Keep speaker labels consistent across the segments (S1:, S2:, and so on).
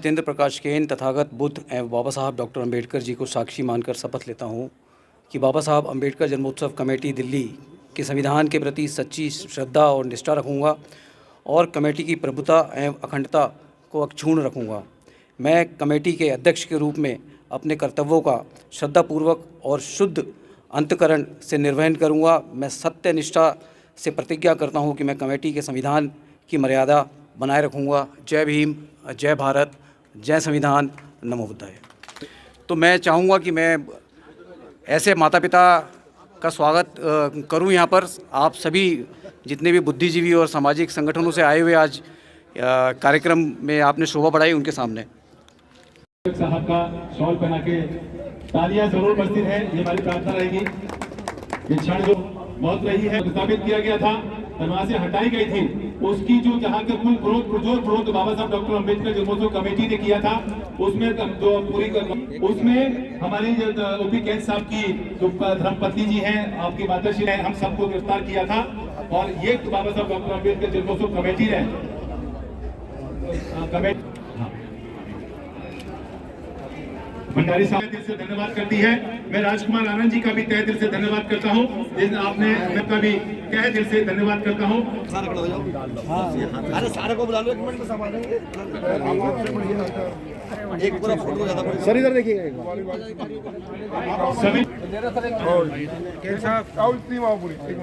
S1: जितेंद्र प्रकाश केन तथागत बुद्ध एवं बाबा साहब डॉक्टर अंबेडकर जी को साक्षी मानकर शपथ लेता हूँ कि बाबा साहब अंबेडकर जन्मोत्सव कमेटी दिल्ली के संविधान के प्रति सच्ची श्रद्धा और निष्ठा रखूँगा और कमेटी की प्रभुता एवं अखंडता को अक्षुण्ण रखूँगा। मैं कमेटी के अध्यक्ष के रूप में अपने कर्तव्यों का श्रद्धापूर्वक और शुद्ध अंतःकरण से निर्वहन करूँगा। मैं सत्य निष्ठा से प्रतिज्ञा करता हूँ कि मैं कमेटी के संविधान की मर्यादा बनाए रखूँगा। जय भीम, जय भारत, जय संविधान, नमो बुद्धाय। तो मैं चाहूँगा कि मैं ऐसे माता पिता का स्वागत करूँ यहाँ पर। आप सभी जितने भी बुद्धिजीवी और सामाजिक संगठनों से आए हुए आज कार्यक्रम में आपने शोभा बढ़ाई, उनके सामने
S2: साहब का शॉल पहना के तालियां जरूर बजती है, ये हमारी प्रार्थना रहेगी। ये क्षण जो मौत रही है, स्थापित किया गया था, तलवार से हटाई गई थी, उसकी जो जहाँ के कुल विरोध बाबा साहब डॉक्टर अंबेडकर जन्मोत्सव कमेटी ने किया था, उसमें जो पूरी उसमें हमारी ओपी कैंथ साहब की जो धर्मपत्नी जी हैं, आपकी माताश्री हैं, हम सबको गिरफ्तार किया था। और ये बाबा साहब डॉक्टर अंबेडकर जन्मोत्सव कमेटी ने भंडारी साहब दिल से धन्यवाद करती है। मैं राजकुमार आनंद जी का भी तहे दिल से धन्यवाद करता हूँ, आपने का भी तहे दिल से धन्यवाद करता हूँ। अरे सारे को बुला लो, एक मिनट में संभालेंगे। एक पूरा फोटो ज्यादा बड़ा सर, इधर देखिएगा एक बार सभी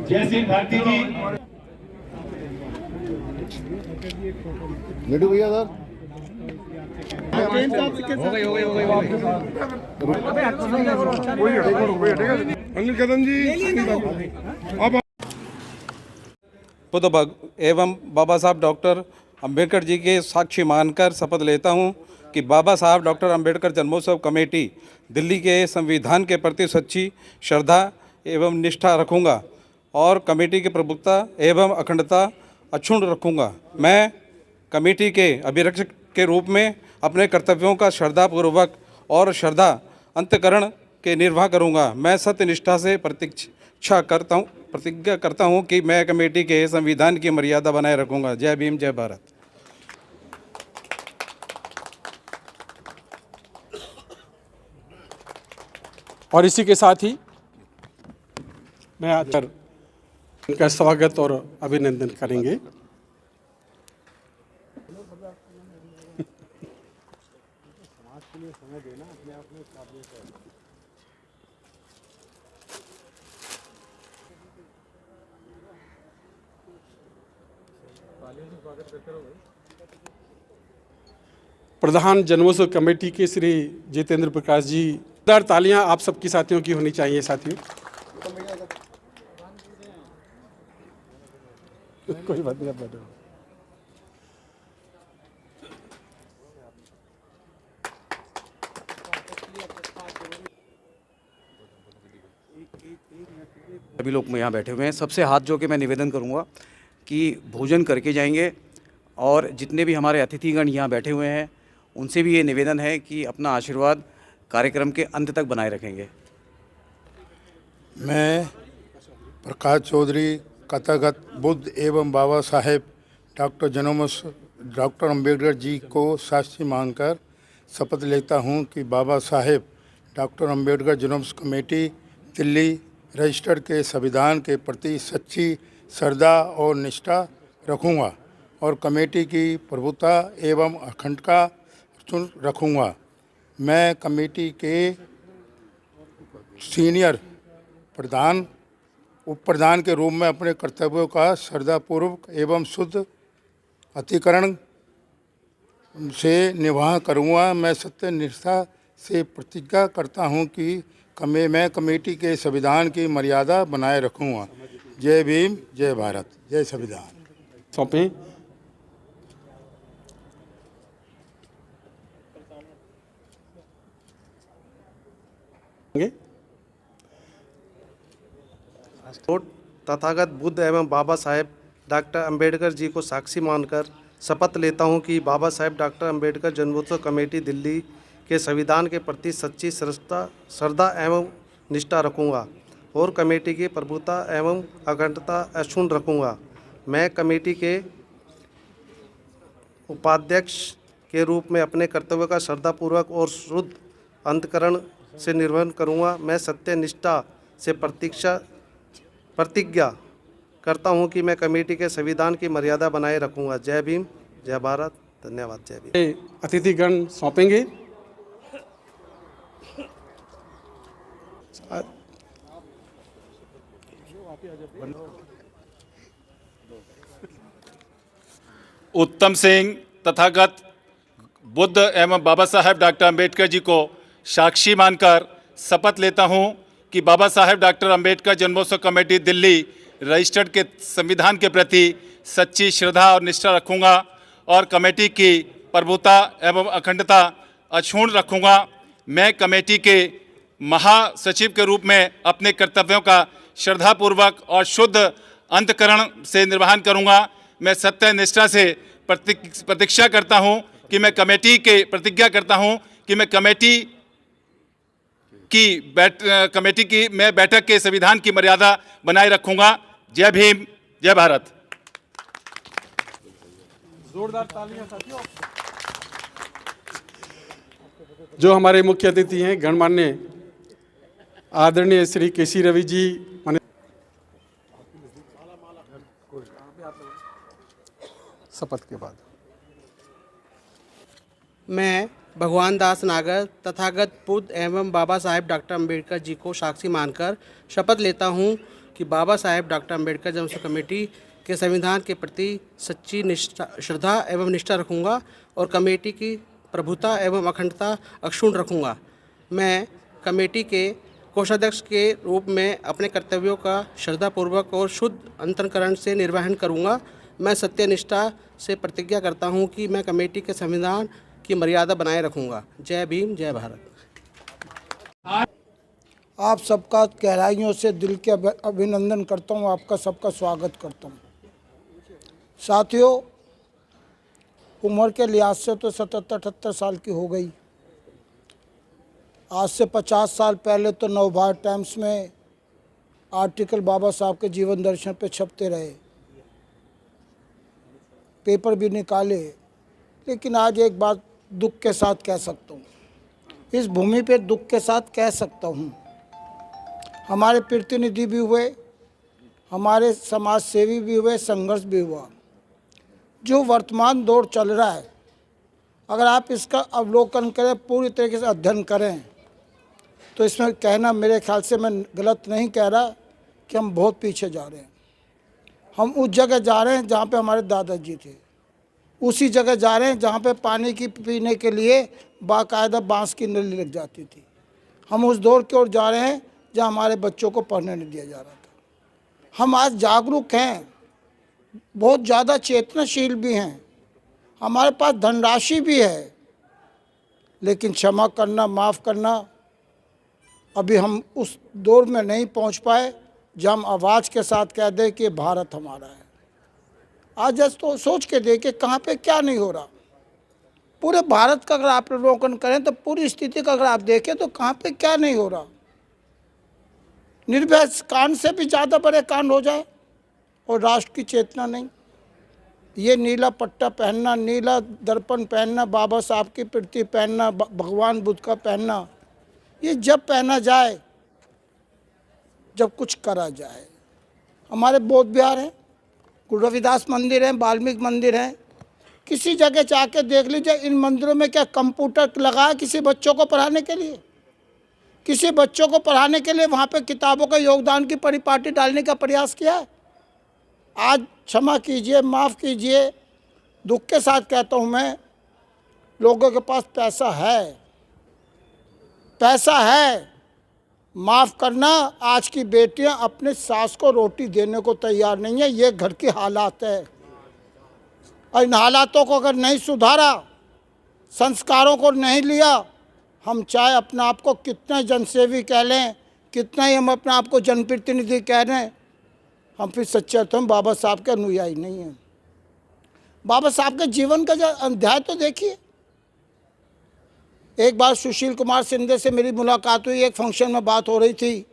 S2: जय सिंह भारती जी,
S3: लड्डू भैया सर अनिल कदम जी
S4: बुद्ध एवं बाबा साहब डॉक्टर अंबेडकर जी के साक्षी मानकर शपथ लेता हूं कि बाबा साहब डॉक्टर अंबेडकर जन्मोत्सव कमेटी दिल्ली के संविधान के प्रति सच्ची श्रद्धा एवं निष्ठा रखूंगा और कमेटी की प्रभुता एवं अखंडता अक्षुण्ण रखूंगा। मैं कमेटी के अभिरक्षक के रूप में अपने कर्तव्यों का श्रद्धापूर्वक और श्रद्धा अंतःकरण के निर्वाह करूंगा। मैं सत्यनिष्ठा से प्रतिज्ञा करता हूं कि मैं कमेटी के संविधान की मर्यादा बनाए रखूंगा। जय भीम, जय भारत।
S5: और इसी के साथ ही मैं आज उनका स्वागत और अभिनंदन करेंगे। प्रधान जन्मोत्सव कमेटी के श्री जितेंद्र प्रकाश जी, तालियां आप सबकी साथियों की होनी चाहिए। साथियों कोई बात नहीं, आप बैठो।
S1: सभी लोग यहाँ बैठे हुए हैं, सबसे हाथ जोड़ के मैं निवेदन करूँगा कि भोजन करके जाएंगे और जितने भी हमारे अतिथिगण यहाँ बैठे हुए हैं उनसे भी ये निवेदन है कि अपना आशीर्वाद कार्यक्रम के अंत तक बनाए रखेंगे।
S3: मैं प्रकाश चौधरी तथागत बुद्ध एवं बाबा साहेब डॉक्टर अंबेडकर जी को साक्षी मानकर शपथ लेता हूँ कि बाबा साहेब डॉक्टर अंबेडकर जन्मोत्सव कमेटी दिल्ली रजिस्टर के संविधान के प्रति सच्ची श्रद्धा और निष्ठा रखूँगा और कमेटी की प्रभुता एवं अखंडता रखूँगा। मैं कमेटी के सीनियर उप प्रधान के रूप में अपने कर्तव्यों का श्रद्धापूर्वक एवं शुद्ध अंतःकरण से निर्वाह करूँगा। मैं सत्य निष्ठा से प्रतिज्ञा करता हूँ कि मैं कमेटी के संविधान की मर्यादा बनाए रखूँगा। जय भीम, जय भारत, जय संविधान।
S5: सौंपें।
S6: तथागत बुद्ध एवं बाबा साहेब डॉक्टर अंबेडकर जी को साक्षी मानकर शपथ लेता हूं कि बाबा साहेब डॉक्टर अंबेडकर जन्मोत्सव कमेटी दिल्ली के संविधान के प्रति सच्ची श्रद्धा एवं निष्ठा रखूंगा और कमेटी की प्रभुता एवं अखंडता अक्षुण्ण रखूंगा। मैं कमेटी के उपाध्यक्ष के रूप में अपने कर्तव्यों का श्रद्धापूर्वक और शुद्ध अंतःकरण से निर्वहन करूँगा। मैं सत्य निष्ठा से प्रतिज्ञा करता हूँ कि मैं कमेटी के संविधान की मर्यादा बनाए रखूँगा। जय भीम, जय भारत। धन्यवाद। जय भीम।
S5: अतिथिगण सौंपेंगे।
S7: उत्तम सिंह तथागत बुद्ध एवं बाबा साहेब डॉक्टर अंबेडकर जी को साक्षी मानकर शपथ लेता हूं कि बाबा साहेब डॉक्टर अंबेडकर जन्मोत्सव कमेटी दिल्ली रजिस्टर्ड के संविधान के प्रति सच्ची श्रद्धा और निष्ठा रखूंगा और कमेटी की प्रभुता एवं अखंडता अक्षुण्ण रखूंगा। मैं कमेटी के महासचिव के रूप में अपने कर्तव्यों का श्रद्धापूर्वक और शुद्ध अंतःकरण से निर्वहन करूंगा। मैं सत्य निष्ठा से प्रतिज्ञा करता हूं कि मैं कमेटी के प्रतिज्ञा करता हूं कि मैं कमेटी की मैं बैठक के संविधान की मर्यादा बनाए रखूंगा। जय भीम, जय भारत।
S5: जोरदार तालियां साथियों। जो हमारे मुख्य अतिथि हैं गणमान्य आदरणीय श्री केसी रवि जी, शपथ के बाद
S6: मैं भगवान दास नागर तथागत बुद्ध एवं बाबा साहेब डॉक्टर अंबेडकर जी को साक्षी मानकर शपथ लेता हूं कि बाबा साहेब डॉक्टर अंबेडकर जन्मोत्सव कमेटी के संविधान के प्रति सच्ची श्रद्धा एवं निष्ठा रखूंगा और कमेटी की प्रभुता एवं अखंडता अक्षुण्ण रखूंगा। मैं कमेटी के कोषाध्यक्ष के रूप में अपने कर्तव्यों का श्रद्धापूर्वक और शुद्ध अंतःकरण से निर्वहन करूंगा। मैं सत्यनिष्ठा से प्रतिज्ञा करता हूं कि मैं कमेटी के संविधान की मर्यादा बनाए रखूंगा। जय भीम, जय भारत।
S8: आप सबका गहराइयों से दिल के अभिनंदन करता हूं, आपका सबका स्वागत करता हूं। साथियों, उम्र के लिहाज से तो 77-78 साल की हो गई। आज से 50 साल पहले तो नवभारत टाइम्स में आर्टिकल बाबा साहब के जीवन दर्शन पे छपते रहे, पेपर भी निकाले। लेकिन आज एक बात दुख के साथ कह सकता हूँ, इस भूमि पे दुख के साथ कह सकता हूँ, हमारे प्रतिनिधि भी हुए, हमारे समाज सेवी भी हुए, संघर्ष भी हुआ। जो वर्तमान दौर चल रहा है, अगर आप इसका अवलोकन करें, पूरी तरीके से अध्ययन करें, तो इसमें कहना मेरे ख्याल से मैं गलत नहीं कह रहा कि हम बहुत पीछे जा रहे हैं। हम उस जगह जा रहे हैं जहाँ पे हमारे दादाजी थे, उसी जगह जा रहे हैं जहाँ पे पानी की पीने के लिए बाकायदा बांस की नली लग जाती थी। हम उस दौर की ओर जा रहे हैं जहाँ हमारे बच्चों को पढ़ने नहीं दिया जा रहा था। हम आज जागरूक हैं, बहुत ज़्यादा चेतनाशील भी हैं, हमारे पास धनराशि भी है, लेकिन क्षमा करना, माफ़ करना, अभी हम उस दौर में नहीं पहुंच पाए जब हम आवाज़ के साथ कह दें कि भारत हमारा है। आज जस्ट तो सोच के देखिए कहाँ पे क्या नहीं हो रहा। पूरे भारत का अगर आप अवलोकन करें तो पूरी स्थिति का अगर आप देखें तो कहाँ पे क्या नहीं हो रहा। निर्भय कांड से भी ज़्यादा बड़े कांड हो जाए और राष्ट्र की चेतना नहीं। ये नीला पट्टा पहनना, नीला दर्पण पहनना, बाबा साहब की प्रति पहनना, भगवान बुद्ध का पहनना, ये जब पहना जाए जब कुछ करा जाए। हमारे बौद्ध विहार हैं, गुरु रविदास मंदिर है, वाल्मीकि मंदिर है, किसी जगह जाके देख लीजिए इन मंदिरों में क्या कंप्यूटर लगा है किसी बच्चों को पढ़ाने के लिए? किसी बच्चों को पढ़ाने के लिए वहाँ पे किताबों का योगदान की परिपाटी डालने का प्रयास किया है? आज क्षमा कीजिए, माफ़ कीजिए, दुख के साथ कहता हूँ मैं, लोगों के पास पैसा है, पैसा है, माफ़ करना, आज की बेटियां अपने सास को रोटी देने को तैयार नहीं है। ये घर के हालात है और इन हालातों को अगर नहीं सुधारा, संस्कारों को नहीं लिया, हम चाहे अपने आप को कितने जनसेवी कह लें, कितना ही हम अपने आप को जनप्रतिनिधि कह रहे हैं, हम फिर सच्चे अर्थ में बाबा साहब के अनुयायी नहीं हैं। बाबा साहब के जीवन का जो अध्याय तो देखिए। एक बार सुशील कुमार शिंदे से मेरी मुलाकात हुई, एक फंक्शन में बात हो रही थी।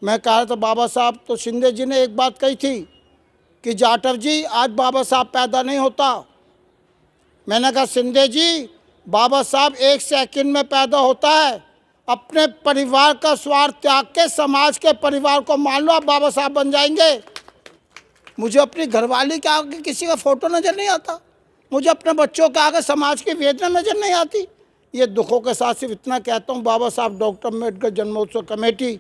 S8: मैं कह रहा था बाबा साहब, तो शिंदे जी ने एक बात कही थी कि जाटव जी आज बाबा साहब पैदा नहीं होता, मैंने कहा शिंदे जी, बाबा साहब 1 सेकंड में पैदा होता है, अपने परिवार का स्वार्थ त्याग के समाज के परिवार को मान लो, आप बाबा साहब बन जाएंगे। मुझे अपनी घरवाली के आगे किसी का फोटो नज़र नहीं आता, मुझे अपने बच्चों के आगे समाज की वेदना नज़र नहीं आती। ये दुखों के साथ सिर्फ इतना कहता हूँ, बाबा साहब डॉक्टर अम्बेडकर जन्मोत्सव कमेटी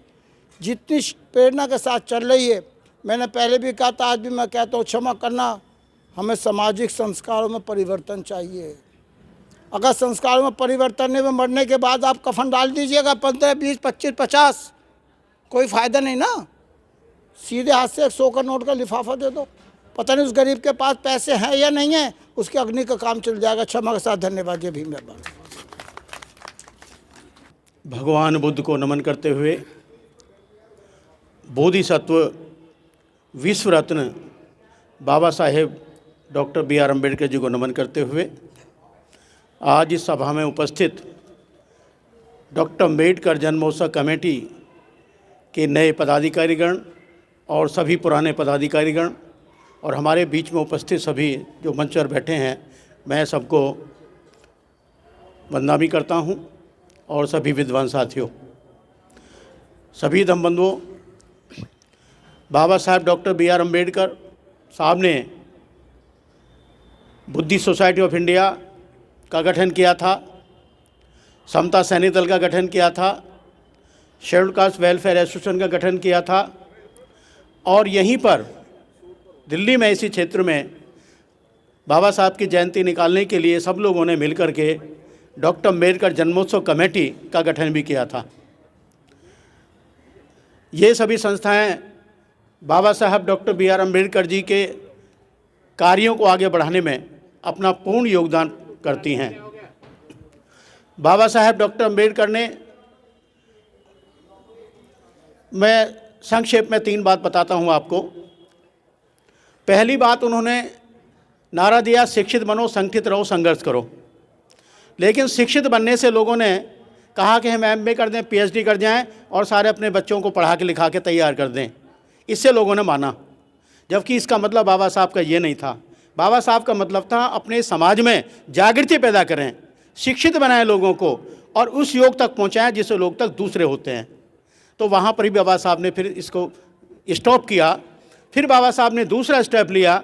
S8: जितनी प्रेरणा के साथ चल रही है, मैंने पहले भी कहा था, आज भी मैं कहता हूँ, क्षमा करना, हमें सामाजिक संस्कारों में परिवर्तन चाहिए। अगर संस्कारों में परिवर्तन नहीं, में मरने के बाद आप कफन डाल दीजिएगा 15, 20, 25, 50, कोई फ़ायदा नहीं ना। सीधे हाथ से 100 का नोट का लिफाफा दे दो, पता नहीं उस गरीब के पास पैसे हैं या नहीं है, उसके अग्नि का काम चल जाएगा। क्षमा के साथ धन्यवाद। जय भीम।
S9: भगवान बुद्ध को नमन करते हुए, बोधिसत्व विश्व रत्न बाबा साहेब डॉक्टर B.R. अम्बेडकर जी को नमन करते हुए, आज इस सभा में उपस्थित डॉक्टर अम्बेडकर जन्मोत्सव कमेटी के नए पदाधिकारीगण और सभी पुराने पदाधिकारीगण और हमारे बीच में उपस्थित सभी जो मंच पर बैठे हैं, मैं सबको वंदना भी करता हूं, और सभी विद्वान साथियों, सभी धम्मबंधुओं, बाबा साहब डॉक्टर B.R. अम्बेडकर साहब ने बुद्धिस्ट सोसाइटी ऑफ इंडिया का गठन किया था, समता सैनिक दल का गठन किया था, शेड्यूल्ड कास्ट वेलफेयर एसोसिएशन का गठन किया था, और यहीं पर दिल्ली में इसी क्षेत्र में बाबा साहब की जयंती निकालने के लिए सब लोगों ने मिलकर के डॉक्टर अम्बेडकर जन्मोत्सव कमेटी का गठन भी किया था। ये सभी संस्थाएं बाबा साहब डॉक्टर B.R. अम्बेडकर जी के कार्यों को आगे बढ़ाने में अपना पूर्ण योगदान करती हैं। बाबा साहब डॉक्टर अम्बेडकर ने, मैं संक्षेप में 3 बात बताता हूं आपको। पहली बात, उन्होंने नारा दिया, शिक्षित बनो, संगठित रहो, संघर्ष करो। लेकिन शिक्षित बनने से लोगों ने कहा कि हम MA कर दें, PhD कर जाएं और सारे अपने बच्चों को पढ़ा के लिखा के तैयार कर दें, इससे लोगों ने माना, जबकि इसका मतलब बाबा साहब का ये नहीं था। बाबा साहब का मतलब था अपने समाज में जागृति पैदा करें, शिक्षित बनाएं लोगों को, और उस योग तक पहुंचाएं जिस लोग तक दूसरे होते हैं। तो वहाँ पर ही बाबा साहब ने फिर इसको स्टॉप किया। फिर बाबा साहब ने दूसरा स्टेप लिया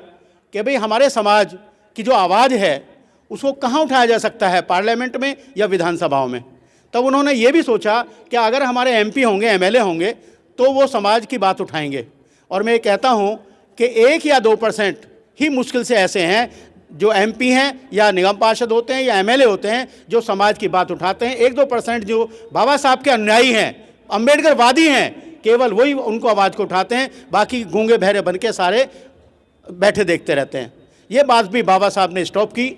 S9: कि भाई हमारे समाज की जो आवाज़ है उसको कहाँ उठाया जा सकता है, पार्लियामेंट में या विधानसभाओं में। तब उन्होंने ये भी सोचा कि अगर हमारे MP होंगे, MLA होंगे, तो वो समाज की बात उठाएंगे। और मैं ये कहता हूँ कि 1 या 2% ही मुश्किल से ऐसे हैं जो MP हैं या निगम पार्षद होते हैं या MLA होते हैं जो समाज की बात उठाते हैं। 1-2% जो बाबा साहब के अनुयायी हैं, अम्बेडकरवादी हैं, केवल वही उनको आवाज़ को उठाते हैं, बाकी गूंगे बहरे बन के सारे बैठे देखते रहते हैं। ये बात भी बाबा साहब ने स्टॉप की।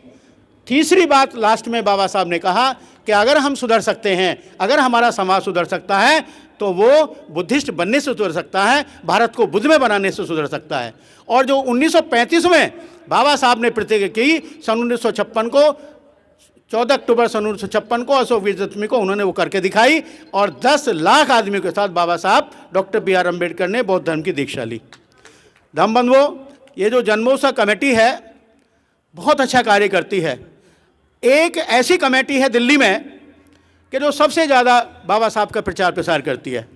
S9: तीसरी बात, लास्ट में बाबा साहब ने कहा कि अगर हम सुधर सकते हैं, अगर हमारा समाज सुधर सकता है, तो वो बुद्धिस्ट बनने से सुधर सकता है, भारत को बुद्ध में बनाने से सुधर सकता है। और जो 1935 में बाबा साहब ने प्रतिज्ञा की, सन 1956 को, 14 अक्टूबर सन 1956 को, अशोक विजयदशमी को उन्होंने वो करके दिखाई, और 10 लाख आदमियों के साथ बाबा साहब डॉक्टर B.R. अम्बेडकर ने बौद्ध धर्म की दीक्षा ली। धम्मबंधुओं, ये जो जन्मोत्सव कमेटी है बहुत अच्छा कार्य करती है। एक ऐसी कमेटी है दिल्ली में कि जो सबसे ज़्यादा बाबा साहब का प्रचार प्रसार करती है।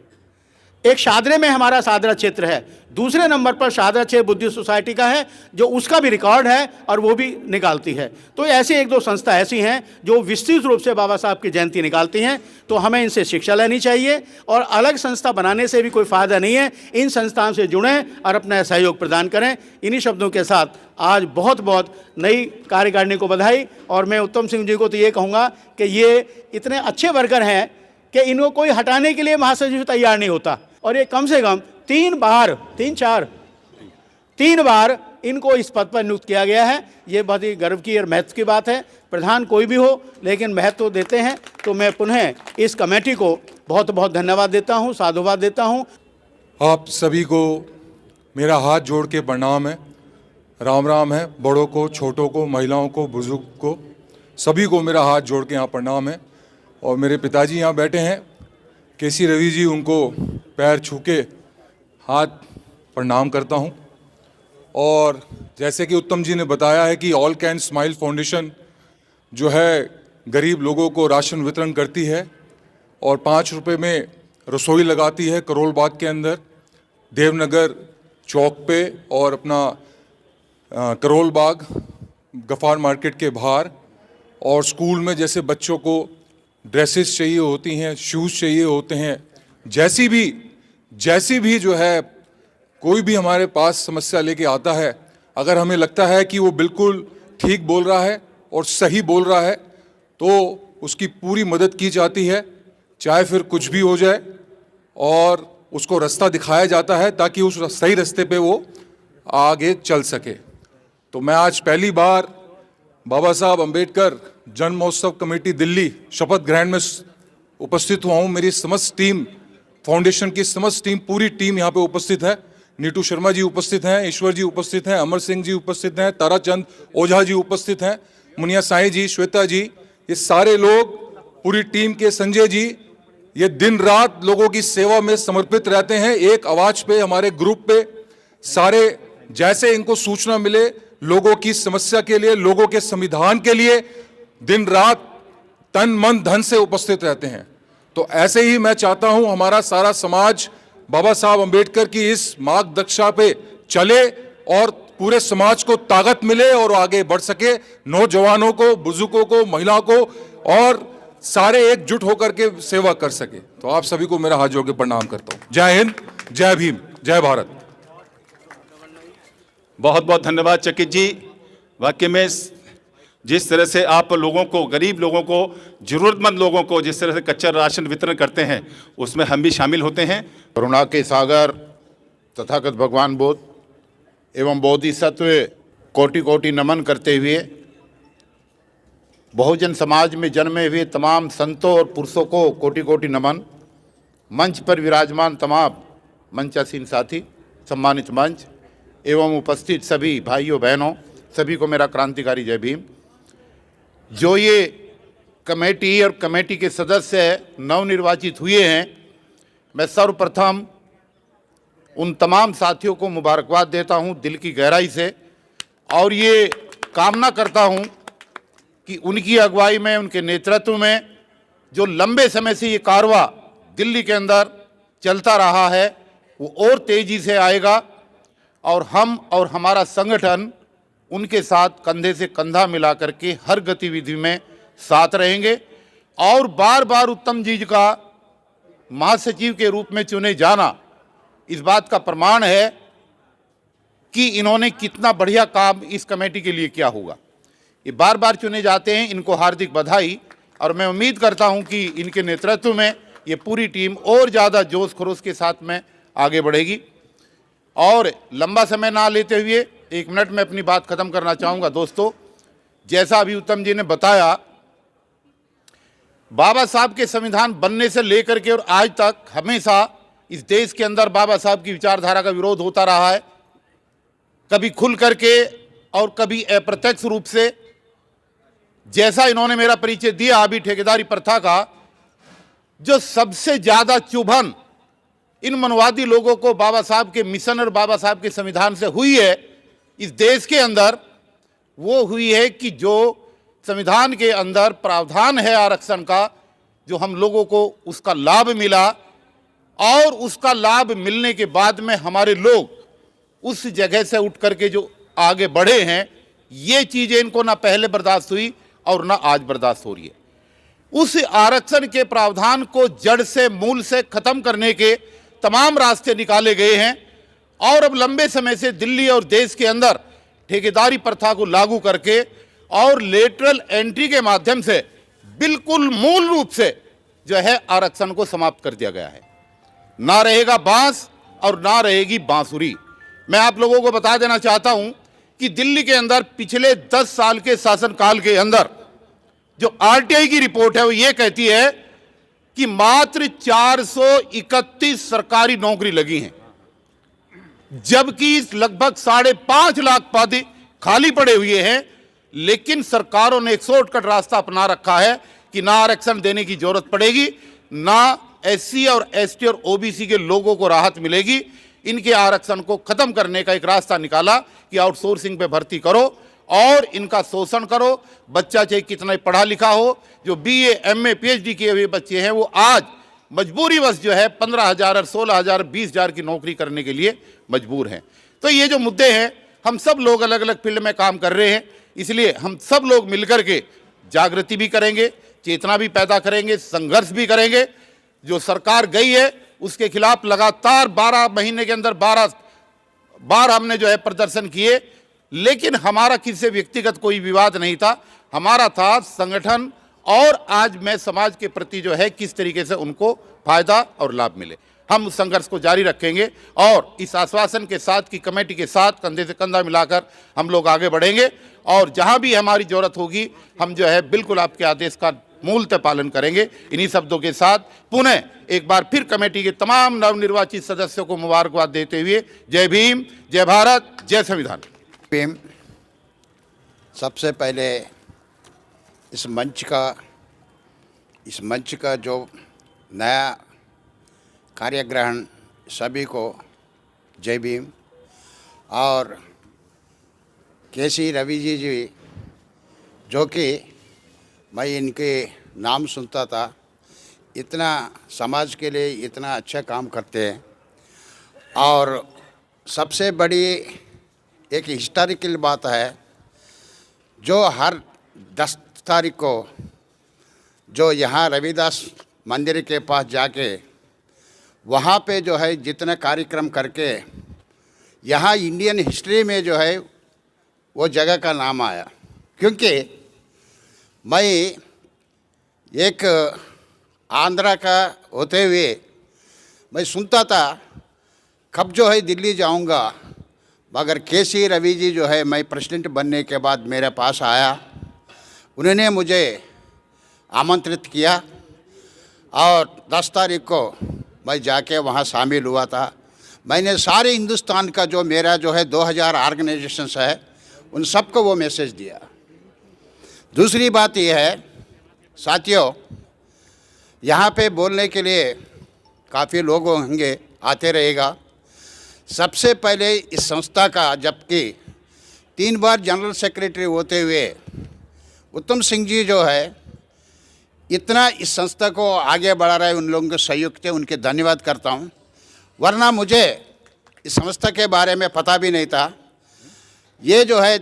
S9: एक शादरे में हमारा शादरा क्षेत्र है, दूसरे नंबर पर शादरा क्षेत्र बुद्धिस्ट सोसाइटी का है, जो उसका भी रिकॉर्ड है और वो भी निकालती है। तो ऐसी 1-2 संस्था ऐसी हैं जो विस्तृत रूप से बाबा साहब की जयंती निकालती हैं। तो हमें इनसे शिक्षा लेनी चाहिए, और अलग संस्था बनाने से भी कोई फ़ायदा नहीं है। इन संस्थाओं से जुड़ें और अपना सहयोग प्रदान करें। इन्हीं शब्दों के साथ आज बहुत बहुत नई कार्यकारिणी को बधाई। और मैं उत्तम सिंह जी को तो ये कहूँगा कि ये इतने अच्छे वर्कर हैं कि इनको कोई हटाने के लिए महासचिव तैयार नहीं होता, और ये कम से कम 3 बार इनको इस पद पर नियुक्त किया गया है। ये बहुत ही गर्व की और महत्व की बात है। प्रधान कोई भी हो, लेकिन महत्व तो देते हैं। तो मैं पुनः इस कमेटी को बहुत बहुत धन्यवाद देता हूँ, साधुवाद देता हूँ।
S10: आप सभी को मेरा हाथ जोड़ के प्रणाम है, राम राम है। बड़ों को, छोटों को, महिलाओं को, बुजुर्ग को, सभी को मेरा हाथ जोड़ के यहाँ प्रणाम है। और मेरे पिताजी यहाँ बैठे हैं, केसी रवि जी, उनको पैर छू के हाथ प्रणाम करता हूँ। और जैसे कि उत्तम जी ने बताया है कि ऑल कैन स्माइल फाउंडेशन जो है गरीब लोगों को राशन वितरण करती है और 5 रुपये में रसोई लगाती है करोल बाग के अंदर, देवनगर चौक पे और अपना करोल बाग गफ़ार मार्केट के बाहर। और स्कूल में जैसे बच्चों को ड्रेसेस चाहिए होती हैं, शूज़ चाहिए होते हैं, जैसी भी जो है कोई भी हमारे पास समस्या लेके आता है, अगर हमें लगता है कि वो बिल्कुल ठीक बोल रहा है और सही बोल रहा है तो उसकी पूरी मदद की जाती है, चाहे फिर कुछ भी हो जाए, और उसको रास्ता दिखाया जाता है ताकि उस सही रास्ते पे वो आगे चल सके। तो मैं आज पहली बार बाबा साहब अम्बेडकर जन्म महोत्सव कमेटी दिल्ली शपथ ग्रहण में उपस्थित हुआ हूँ। मेरी समस्त टीम, फाउंडेशन की समस्त टीम, पूरी टीम यहाँ पे उपस्थित है। नीटू शर्मा जी उपस्थित हैं, ईश्वर जी उपस्थित हैं, अमर सिंह जी उपस्थित हैं, ताराचंद ओझा जी उपस्थित हैं, मुनिया साईं जी, श्वेता जी, ये सारे लोग, पूरी टीम के संजय जी, ये दिन रात लोगों की सेवा में समर्पित रहते हैं। एक आवाज पे, हमारे ग्रुप पे सारे जैसे इनको सूचना मिले, लोगों की समस्या के लिए, लोगों के संविधान के लिए दिन रात तन मन धन से उपस्थित रहते हैं। तो ऐसे ही मैं चाहता हूं हमारा सारा समाज बाबा साहब अम्बेडकर की इस मार्गदर्शिका पे चले और पूरे समाज को ताकत मिले और आगे बढ़ सके, नौजवानों को, बुजुर्गों को, महिलाओं को, और सारे एकजुट होकर के सेवा कर सके। तो आप सभी को मेरा हाथ जोड़ के प्रणाम करता हूं। जय हिंद, जय भीम, जय भारत।
S7: बहुत बहुत धन्यवाद चकित जी। वाकई में जिस तरह से आप लोगों को, गरीब लोगों को, जरूरतमंद लोगों को जिस तरह से कच्चा राशन वितरण करते हैं, उसमें हम भी शामिल होते हैं।
S11: करुणा के सागर तथागत भगवान बुद्ध एवं बोधिसत्व कोटि कोटि नमन करते हुए बहुजन समाज में जन्मे हुए तमाम संतों और पुरुषों को कोटि कोटि नमन। मंच पर विराजमान तमाम मंचासीन साथी, सम्मानित मंच एवं उपस्थित सभी भाइयों बहनों, सभी को मेरा क्रांतिकारी जय भीम। जो ये कमेटी और कमेटी के सदस्य नवनिर्वाचित हुए हैं, मैं सर्वप्रथम उन तमाम साथियों को मुबारकबाद देता हूं दिल की गहराई से, और ये कामना करता हूं कि उनकी अगुवाई में, उनके नेतृत्व में जो लंबे समय से ये कारवां दिल्ली के अंदर चलता रहा है वो और तेज़ी से आएगा, और हम और हमारा संगठन उनके साथ कंधे से कंधा मिला करके हर गतिविधि में साथ रहेंगे। और बार बार उत्तम जी का महासचिव के रूप में चुने जाना इस बात का प्रमाण है कि इन्होंने कितना बढ़िया काम इस कमेटी के लिए किया होगा। ये बार बार चुने जाते हैं, इनको हार्दिक बधाई, और मैं उम्मीद करता हूं कि इनके नेतृत्व में ये पूरी टीम और ज़्यादा जोश खरोश के साथ में आगे बढ़ेगी। और लंबा समय ना लेते हुए 1 मिनट में अपनी बात खत्म करना चाहूँगा। दोस्तों, जैसा अभी उत्तम जी ने बताया, बाबा साहब के संविधान बनने से लेकर के और आज तक हमेशा इस देश के अंदर बाबा साहब की विचारधारा का विरोध होता रहा है, कभी खुल करके और कभी अप्रत्यक्ष रूप से। जैसा इन्होंने मेरा परिचय दिया अभी ठेकेदारी प्रथा का, जो सबसे ज़्यादा चुभन इन मनवादी लोगों को बाबा साहब के मिशन और बाबा साहब के संविधान से हुई है इस देश के अंदर, वो हुई है कि जो संविधान के अंदर प्रावधान है आरक्षण का, जो हम लोगों को उसका लाभ मिला, और उसका लाभ मिलने के बाद में हमारे लोग उस जगह से उठ करके जो आगे बढ़े हैं, ये चीज़ें इनको ना पहले बर्दाश्त हुई और ना आज बर्दाश्त हो रही है। उस आरक्षण के प्रावधान को जड़ से, मूल से खत्म करने के तमाम रास्ते निकाले गए हैं, और अब लंबे समय से दिल्ली और देश के अंदर ठेकेदारी प्रथा को लागू करके और लेटरल एंट्री के माध्यम से बिल्कुल मूल रूप से जो है आरक्षण को समाप्त कर दिया गया है। ना रहेगा बांस और ना रहेगी बांसुरी। मैं आप लोगों को बता देना चाहता हूं कि दिल्ली के अंदर पिछले 10 साल के शासनकाल के अंदर जो आरटीआई की रिपोर्ट है वो ये कहती है कि मात्र 431 सरकारी नौकरी लगी हैं, जबकि लगभग 5.5 लाख पद खाली पड़े हुए हैं। लेकिन सरकारों ने एक शॉर्टकट रास्ता अपना रखा है कि ना आरक्षण देने की जरूरत पड़ेगी, ना एससी और एसटी और ओबीसी के लोगों को राहत मिलेगी। इनके आरक्षण को खत्म करने का एक रास्ता निकाला कि आउटसोर्सिंग पे भर्ती करो और इनका शोषण करो। बच्चा चाहे कितना पढ़ा लिखा हो, जो BA MA PhD किए हुए बच्चे हैं, वो आज मजबूरीवश जो है 15,000 और 16,000 20,000 की नौकरी करने के लिए मजबूर हैं। तो ये जो मुद्दे हैं, हम सब लोग अलग अलग फील्ड में काम कर रहे हैं, इसलिए हम सब लोग मिलकर के जागृति भी करेंगे, चेतना भी पैदा करेंगे, संघर्ष भी करेंगे। जो सरकार गई है उसके खिलाफ लगातार 12 महीने के अंदर 12 बार हमने जो है प्रदर्शन किए, लेकिन हमारा किसी से व्यक्तिगत कोई विवाद नहीं था, हमारा था संगठन और आज मैं समाज के प्रति जो है किस तरीके से उनको फायदा और लाभ मिले। हम उस संघर्ष को जारी रखेंगे और इस आश्वासन के साथ कि कमेटी के साथ कंधे से कंधा मिलाकर हम लोग आगे बढ़ेंगे और जहां भी हमारी जरूरत होगी हम जो है बिल्कुल आपके आदेश का मूलतः पालन करेंगे। इन्हीं शब्दों के साथ पुनः एक बार फिर कमेटी के तमाम नवनिर्वाचित सदस्यों को मुबारकबाद देते हुए जय भीम, जय भारत, जय संविधान।
S12: भीम। सबसे पहले इस मंच का जो नया कार्यग्रहण सभी को जय भीम। और KC रवि जी जो कि मैं इनके नाम सुनता था, इतना समाज के लिए इतना अच्छा काम करते हैं। और सबसे बड़ी एक हिस्टोरिकल बात है, जो हर 10 तारीख को जो यहाँ रविदास मंदिर के पास जाके वहाँ पे जो है जितने कार्यक्रम करके यहाँ इंडियन हिस्ट्री में जो है वो जगह का नाम आया। क्योंकि मैं एक आंध्रा का होते हुए मैं सुनता था कब जो है दिल्ली जाऊंगा, मगर KC रवि जी जो है मैं प्रेसिडेंट बनने के बाद मेरे पास आया, उन्होंने मुझे आमंत्रित किया और 10 तारीख को मैं जाके वहाँ शामिल हुआ था। मैंने सारे हिंदुस्तान का जो मेरा जो है 2000 ऑर्गेनाइजेशंस है उन सबको वो मैसेज दिया। दूसरी बात यह है साथियों, यहाँ पे बोलने के लिए काफ़ी लोग होंगे, आते रहेगा। सबसे पहले इस संस्था का, जबकि 3 बार जनरल सेक्रेटरी होते हुए उत्तम सिंह जी जो है इतना इस संस्था को आगे बढ़ा रहे, उन लोगों के सहयोग से उनके धन्यवाद करता हूँ। वरना मुझे इस संस्था के बारे में पता भी नहीं था। ये जो है,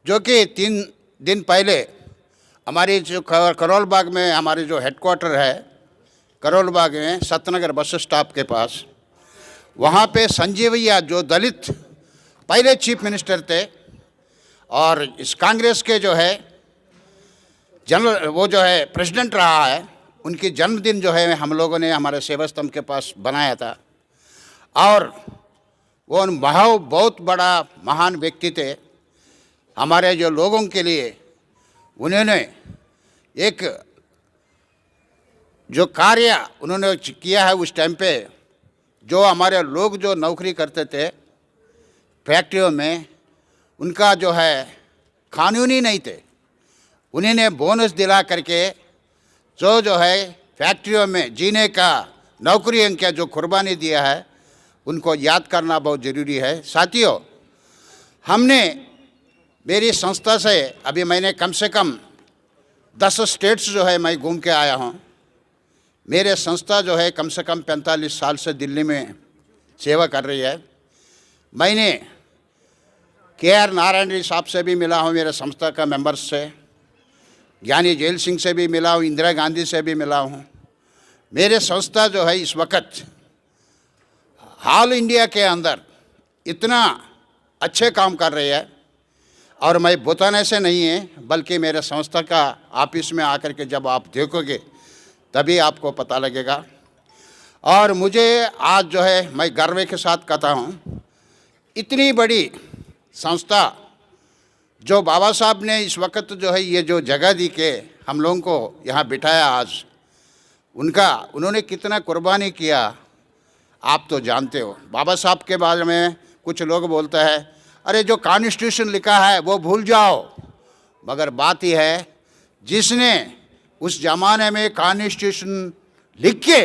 S12: जो कि 3 दिन पहले हमारी जो करोल बाग में हमारे जो हेडक्वार्टर है, करोल बाग में सत्यनगर बस स्टॉप के पास, वहाँ पे संजीवैया जो दलित पहले चीफ मिनिस्टर थे और इस कांग्रेस के जो है जनरल वो जो है प्रेसिडेंट रहा है, उनकी जन्मदिन जो है हम लोगों ने हमारे सेवा स्तंभ के पास बनाया था। और वो बहुत बड़ा महान व्यक्ति थे हमारे जो लोगों के लिए। उन्होंने एक जो कार्य उन्होंने किया है उस टाइम पे, जो हमारे लोग जो नौकरी करते थे फैक्ट्रियों में, उनका जो है कानूनी नहीं थे, उन्होंने बोनस दिला करके जो है फैक्ट्रियों में जीने का नौकरियों का जो कुर्बानी दिया है उनको याद करना बहुत ज़रूरी है। साथियों, हमने मेरी संस्था से अभी मैंने कम से कम 10 स्टेट्स जो है मैं घूम के आया हूँ। मेरे संस्था जो है कम से कम 45 साल से दिल्ली में सेवा कर रही है। मैंने KR नारायण जी साहब से भी मिला हूँ, मेरे संस्था का मेंबर्स से, ज्ञानी जेल सिंह से भी मिला हूँ, इंदिरा गांधी से भी मिला हूँ। मेरे संस्था जो है इस वक्त ऑल इंडिया के अंदर इतना अच्छे काम कर रही है। और मैं बताने से नहीं है, बल्कि मेरे संस्था का ऑफिस में आकर के जब आप देखोगे तभी आपको पता लगेगा। और मुझे आज जो है मैं गर्व के साथ कहता हूँ, इतनी बड़ी संस्था जो बाबा साहब ने इस वक्त जो है ये जो जगह दी के हम लोगों को यहाँ बिठाया आज, उन्होंने कितना कुर्बानी किया आप तो जानते हो। बाबा साहब के बारे में कुछ लोग बोलते हैं अरे जो कॉन्स्टिट्यूशन लिखा है वो भूल जाओ, मगर बात यह है जिसने उस ज़माने में कॉन्स्टिट्यूशन लिख के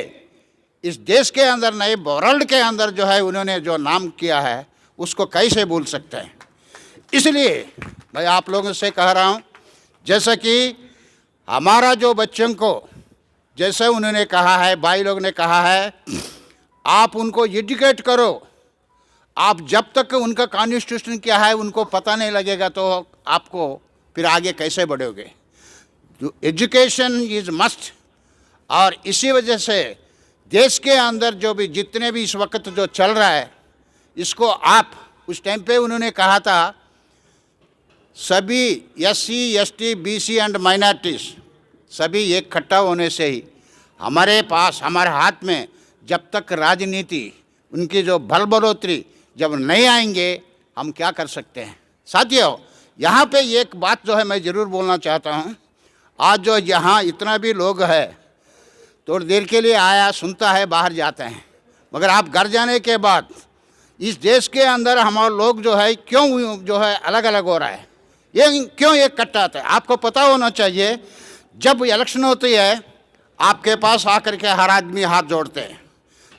S12: इस देश के अंदर नए वर्ल्ड के अंदर जो है उन्होंने जो नाम किया है उसको कैसे भूल सकते हैं। इसलिए मैं आप लोगों से कह रहा हूँ, जैसा कि हमारा जो बच्चों को, जैसे उन्होंने कहा है, भाई लोग ने कहा है, आप उनको एजुकेट करो। आप जब तक उनका कॉन्स्टिट्यूशन क्या है उनको पता नहीं लगेगा तो आपको फिर आगे कैसे बढ़ोगे। Education is must. और इसी वजह से देश के अंदर जो भी जितने भी इस वक्त जो चल रहा है, इसको आप, उस टाइम पे उन्होंने कहा था सभी SC, ST, BC and minorities सभी एक इकट्ठा होने से ही हमारे पास, हमारे हाथ में जब तक राजनीति उनकी जो बल बढ़ोतरी जब नहीं आएंगे हम क्या कर सकते हैं। साथियों, यहाँ पे एक बात जो है मैं ज़रूर बोलना चाहता हूँ। आज जो यहाँ इतना भी लोग है, थोड़ी देर के लिए आया, सुनता है, बाहर जाते हैं, मगर आप घर जाने के बाद इस देश के अंदर हमारे लोग जो है क्यों जो है अलग अलग हो रहा है, ये क्यों एक इकट्ठा आता है। आपको पता होना चाहिए, जब इलेक्शन होती है आपके पास आकर के हर आदमी हाथ जोड़ते हैं।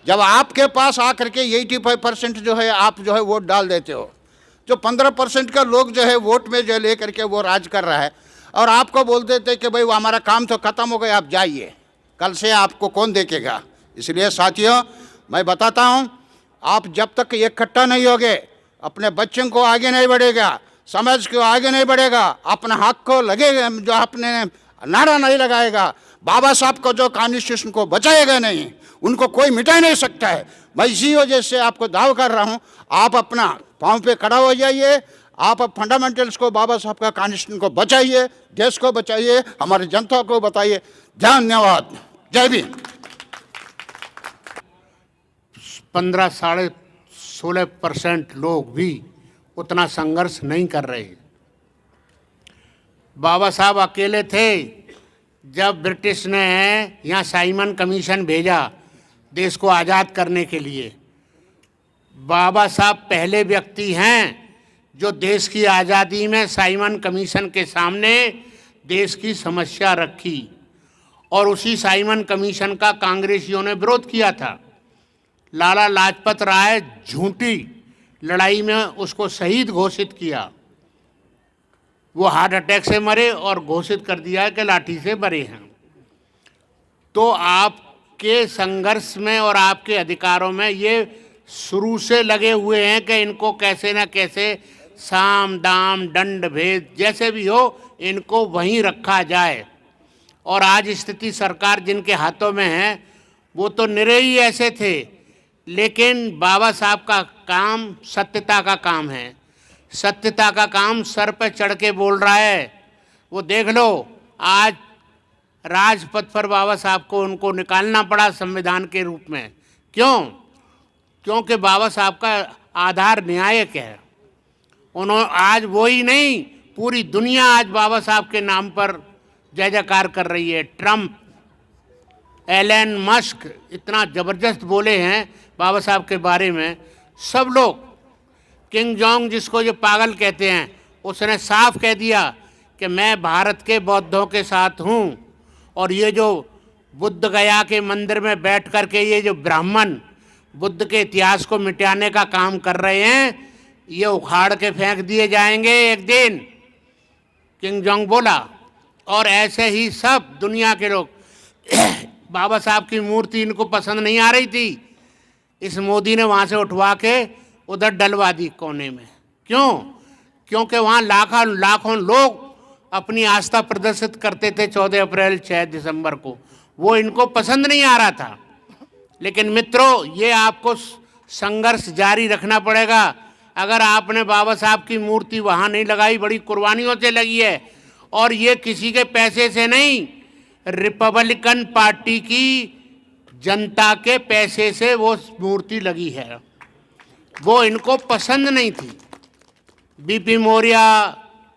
S12: जब आपके पास आकर के 85% जो है आप जो है वोट डाल देते हो, जो 15% का लोग जो है वोट में जो ले करके वो राज कर रहा है, और आपको बोल देते कि भाई वो हमारा काम तो ख़त्म हो गया, आप जाइए, कल से आपको कौन देखेगा। इसलिए साथियों, मैं बताता हूँ, आप जब तक इकट्ठा नहीं होगे, अपने बच्चों को आगे नहीं बढ़ेगा, समाज को आगे नहीं बढ़ेगा, अपने हक को लगेगा, जो अपने नारा नहीं लगाएगा, बाबा साहब को जो कॉन्स्टिट्यूशन को बचाएगा नहीं, उनको कोई मिटा नहीं सकता है। मैं इसी वजह से आपको दावा कर रहा हूँ, आप अपना पाँव पे खड़ा हो जाइए, आप फंडामेंटल्स को, बाबा साहब का कॉन्स्टिट्यूशन को बचाइए, देश को बचाइए, हमारी जनता को बताइए। धन्यवाद। जय भीम।
S13: 15-16% लोग भी उतना संघर्ष नहीं कर रहे। बाबा साहब अकेले थे जब ब्रिटिश ने यहाँ साइमन कमीशन भेजा देश को आज़ाद करने के लिए। बाबा साहब पहले व्यक्ति हैं जो देश की आज़ादी में साइमन कमीशन के सामने देश की समस्या रखी, और उसी साइमन कमीशन का कांग्रेसियों ने विरोध किया था। लाला लाजपत राय झूठी लड़ाई में उसको शहीद घोषित किया। वो हार्ट अटैक से मरे और घोषित कर दिया कि लाठी से मरे हैं। तो आपके संघर्ष में और आपके अधिकारों में ये शुरू से लगे हुए हैं कि इनको कैसे ना कैसे साम दाम दंड भेद जैसे भी हो इनको वहीं रखा जाए। और आज स्थिति सरकार जिनके हाथों में है वो तो निरे ही ऐसे थे, लेकिन बाबा साहब का काम सत्यता का काम है। सत्यता का काम सर पे चढ़ के बोल रहा है। वो देख लो, आज राजपथ पर बाबा साहब को उनको निकालना पड़ा संविधान के रूप में। क्यों? क्योंकि बाबा साहब का आधार न्यायिक है। उन्होंने आज वो ही नहीं, पूरी दुनिया आज बाबा साहब के नाम पर जय जयकार कर रही है। ट्रम्प, एलन मस्क इतना ज़बरदस्त बोले हैं बाबा साहब के बारे में। सब लोग, किंग जोंग जिसको ये पागल कहते हैं, उसने साफ कह दिया कि मैं भारत के बौद्धों के साथ हूँ। और ये जो बुद्ध गया के मंदिर में बैठ कर के ये जो ब्राह्मण बुद्ध के इतिहास को मिटाने का काम कर रहे हैं, ये उखाड़ के फेंक दिए जाएंगे एक दिन, किंग जोंग बोला। और ऐसे ही सब दुनिया के लोग बाबा साहब की मूर्ति इनको पसंद नहीं आ रही थी, इस मोदी ने वहाँ से उठवा के उधर डलवा दी कोने में। क्यों? क्योंकि वहाँ लाखों लोग अपनी आस्था प्रदर्शित करते थे 14 अप्रैल 6 दिसंबर को, वो इनको पसंद नहीं आ रहा था। लेकिन मित्रों, ये आपको संघर्ष जारी रखना पड़ेगा। अगर आपने बाबा साहब की मूर्ति वहाँ नहीं लगाई, बड़ी कुर्बानियों से लगी है, और ये किसी के पैसे से नहीं, रिपब्लिकन पार्टी की जनता के पैसे से वो मूर्ति लगी है। वो इनको पसंद नहीं थी। बीपी मौर्य,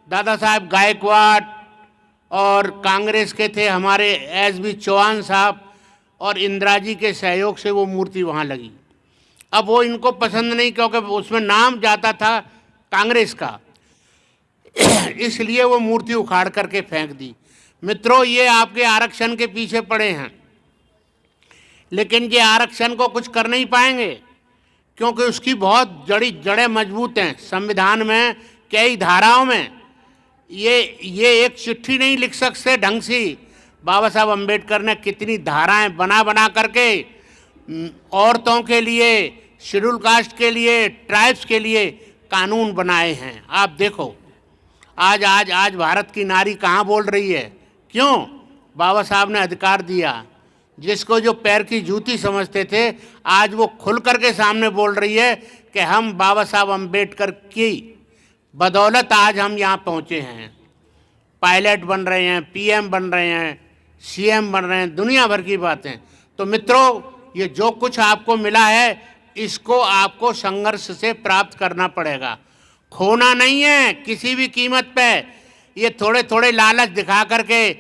S13: दादा साहब गायकवाड़ और कांग्रेस के थे हमारे एसबी चौहान साहब और इंदिरा जी के सहयोग से वो मूर्ति वहाँ लगी। अब वो इनको पसंद नहीं, क्योंकि उसमें नाम जाता था कांग्रेस का, इसलिए वो मूर्ति उखाड़ करके फेंक दी। मित्रों, ये आपके आरक्षण के पीछे पड़े हैं, लेकिन ये आरक्षण को कुछ कर नहीं पाएंगे, क्योंकि उसकी बहुत जड़ें मजबूत हैं। संविधान में कई धाराओं में ये एक चिट्ठी नहीं लिख सकते ढंग से। बाबा साहब अम्बेडकर ने कितनी धाराएं बना बना करके औरतों के लिए, शेड्यूल कास्ट के लिए, ट्राइब्स के लिए कानून बनाए हैं। आप देखो आज भारत की नारी कहाँ बोल रही है? क्यों? बाबा साहब ने अधिकार दिया। जिसको जो पैर की जूती समझते थे, आज वो खुल करके सामने बोल रही है कि हम बाबा साहब अम्बेडकर की बदौलत आज हम यहाँ पहुँचे हैं। पायलट बन रहे हैं, पीएम बन रहे हैं, सीएम बन रहे हैं, दुनिया भर की बातें। तो मित्रों, ये जो कुछ आपको मिला है, इसको आपको संघर्ष से प्राप्त करना पड़ेगा, खोना नहीं है किसी भी कीमत पे। ये थोड़े थोड़े लालच दिखा करके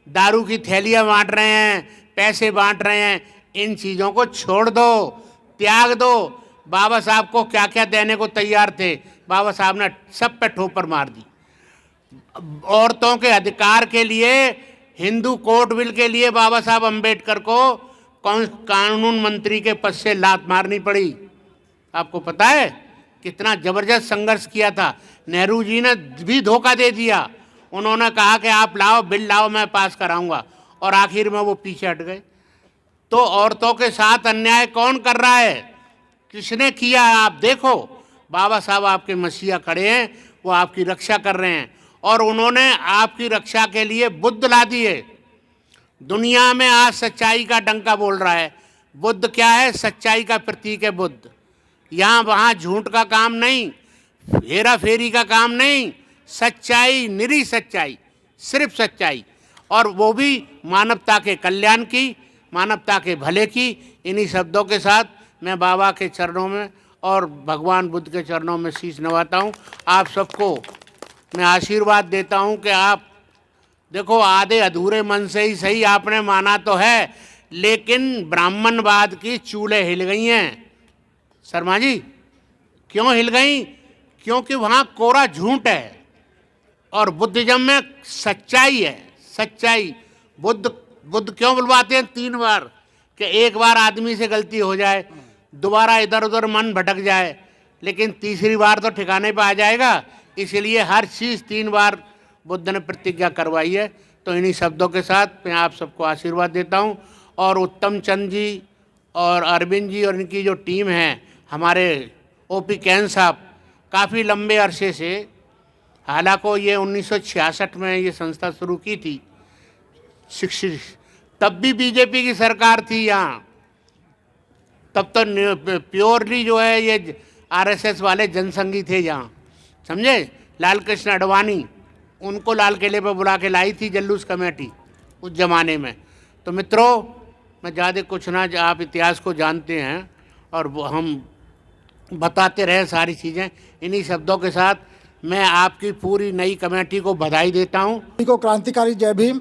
S13: दारू की थैलियाँ बांट रहे हैं, पैसे बांट रहे हैं, इन चीज़ों को छोड़ दो, त्याग दो। बाबा साहब को क्या क्या देने को तैयार थे, बाबा साहब ने सब पे ठोकर मार दी। औरतों के अधिकार के लिए, हिंदू कोर्ट बिल के लिए बाबा साहब अम्बेडकर को कानून मंत्री के पद से लात मारनी पड़ी। आपको पता है कितना जबरदस्त संघर्ष किया था। नेहरू जी ने भी धोखा दे दिया। उन्होंने कहा कि आप लाओ, बिल लाओ, मैं पास कराऊंगा, और आखिर में वो पीछे हट गए। तो औरतों के साथ अन्याय कौन कर रहा है, किसने किया है? आप देखो, बाबा साहब आपके मसीहा खड़े हैं, वो आपकी रक्षा कर रहे हैं, और उन्होंने आपकी रक्षा के लिए बुद्ध ला दिए। दुनिया में आज सच्चाई का डंका बोल रहा है। बुद्ध क्या है? सच्चाई का प्रतीक है बुद्ध। यहाँ वहाँ झूठ का काम नहीं, हेरा फेरी का काम नहीं, सच्चाई, निरी सच्चाई, सिर्फ सच्चाई, और वो भी मानवता के कल्याण की, मानवता के भले की। इन्हीं शब्दों के साथ मैं बाबा के चरणों में और भगवान बुद्ध के चरणों में शीश नवाता हूँ। आप सबको मैं आशीर्वाद देता हूँ कि आप देखो, आधे अधूरे मन से ही सही आपने माना तो है, लेकिन ब्राह्मणवाद की चूल्हे हिल गई हैं। शर्मा जी, क्यों हिल गई? क्योंकि वहाँ कोरा झूठ है और बुद्धिज्म में सच्चाई है। सच्चाई बुद्ध क्यों बुलवाते हैं 3 बार? कि एक बार आदमी से गलती हो जाए, दोबारा इधर उधर मन भटक जाए, लेकिन तीसरी बार तो ठिकाने पे आ जाएगा। इसलिए हर चीज़ 3 बार बुद्ध ने प्रतिज्ञा करवाई है। तो इन्हीं शब्दों के साथ मैं आप सबको आशीर्वाद देता हूँ। और उत्तम चंद जी और अरविंद जी और इनकी जो टीम है, हमारे ओपी कैन साहब, काफ़ी लंबे अरसे से, हालांकि ये 1966 में ये संस्था शुरू की थी, तब भी बीजेपी की सरकार थी यहाँ। तब तो प्योरली जो है ये आरएसएस वाले जनसंघी थे यहाँ, समझे। लाल कृष्ण आडवाणी, उनको लाल किले पर बुला के लाई थी जल्लूस कमेटी उस जमाने में। तो मित्रों, मैं ज़्यादा कुछ ना, आप इतिहास को जानते हैं और हम बताते रहे सारी चीज़ें। इन्हीं शब्दों के साथ मैं आपकी पूरी नई कमेटी को बधाई देता हूँ।
S8: को क्रांतिकारी जय भीम।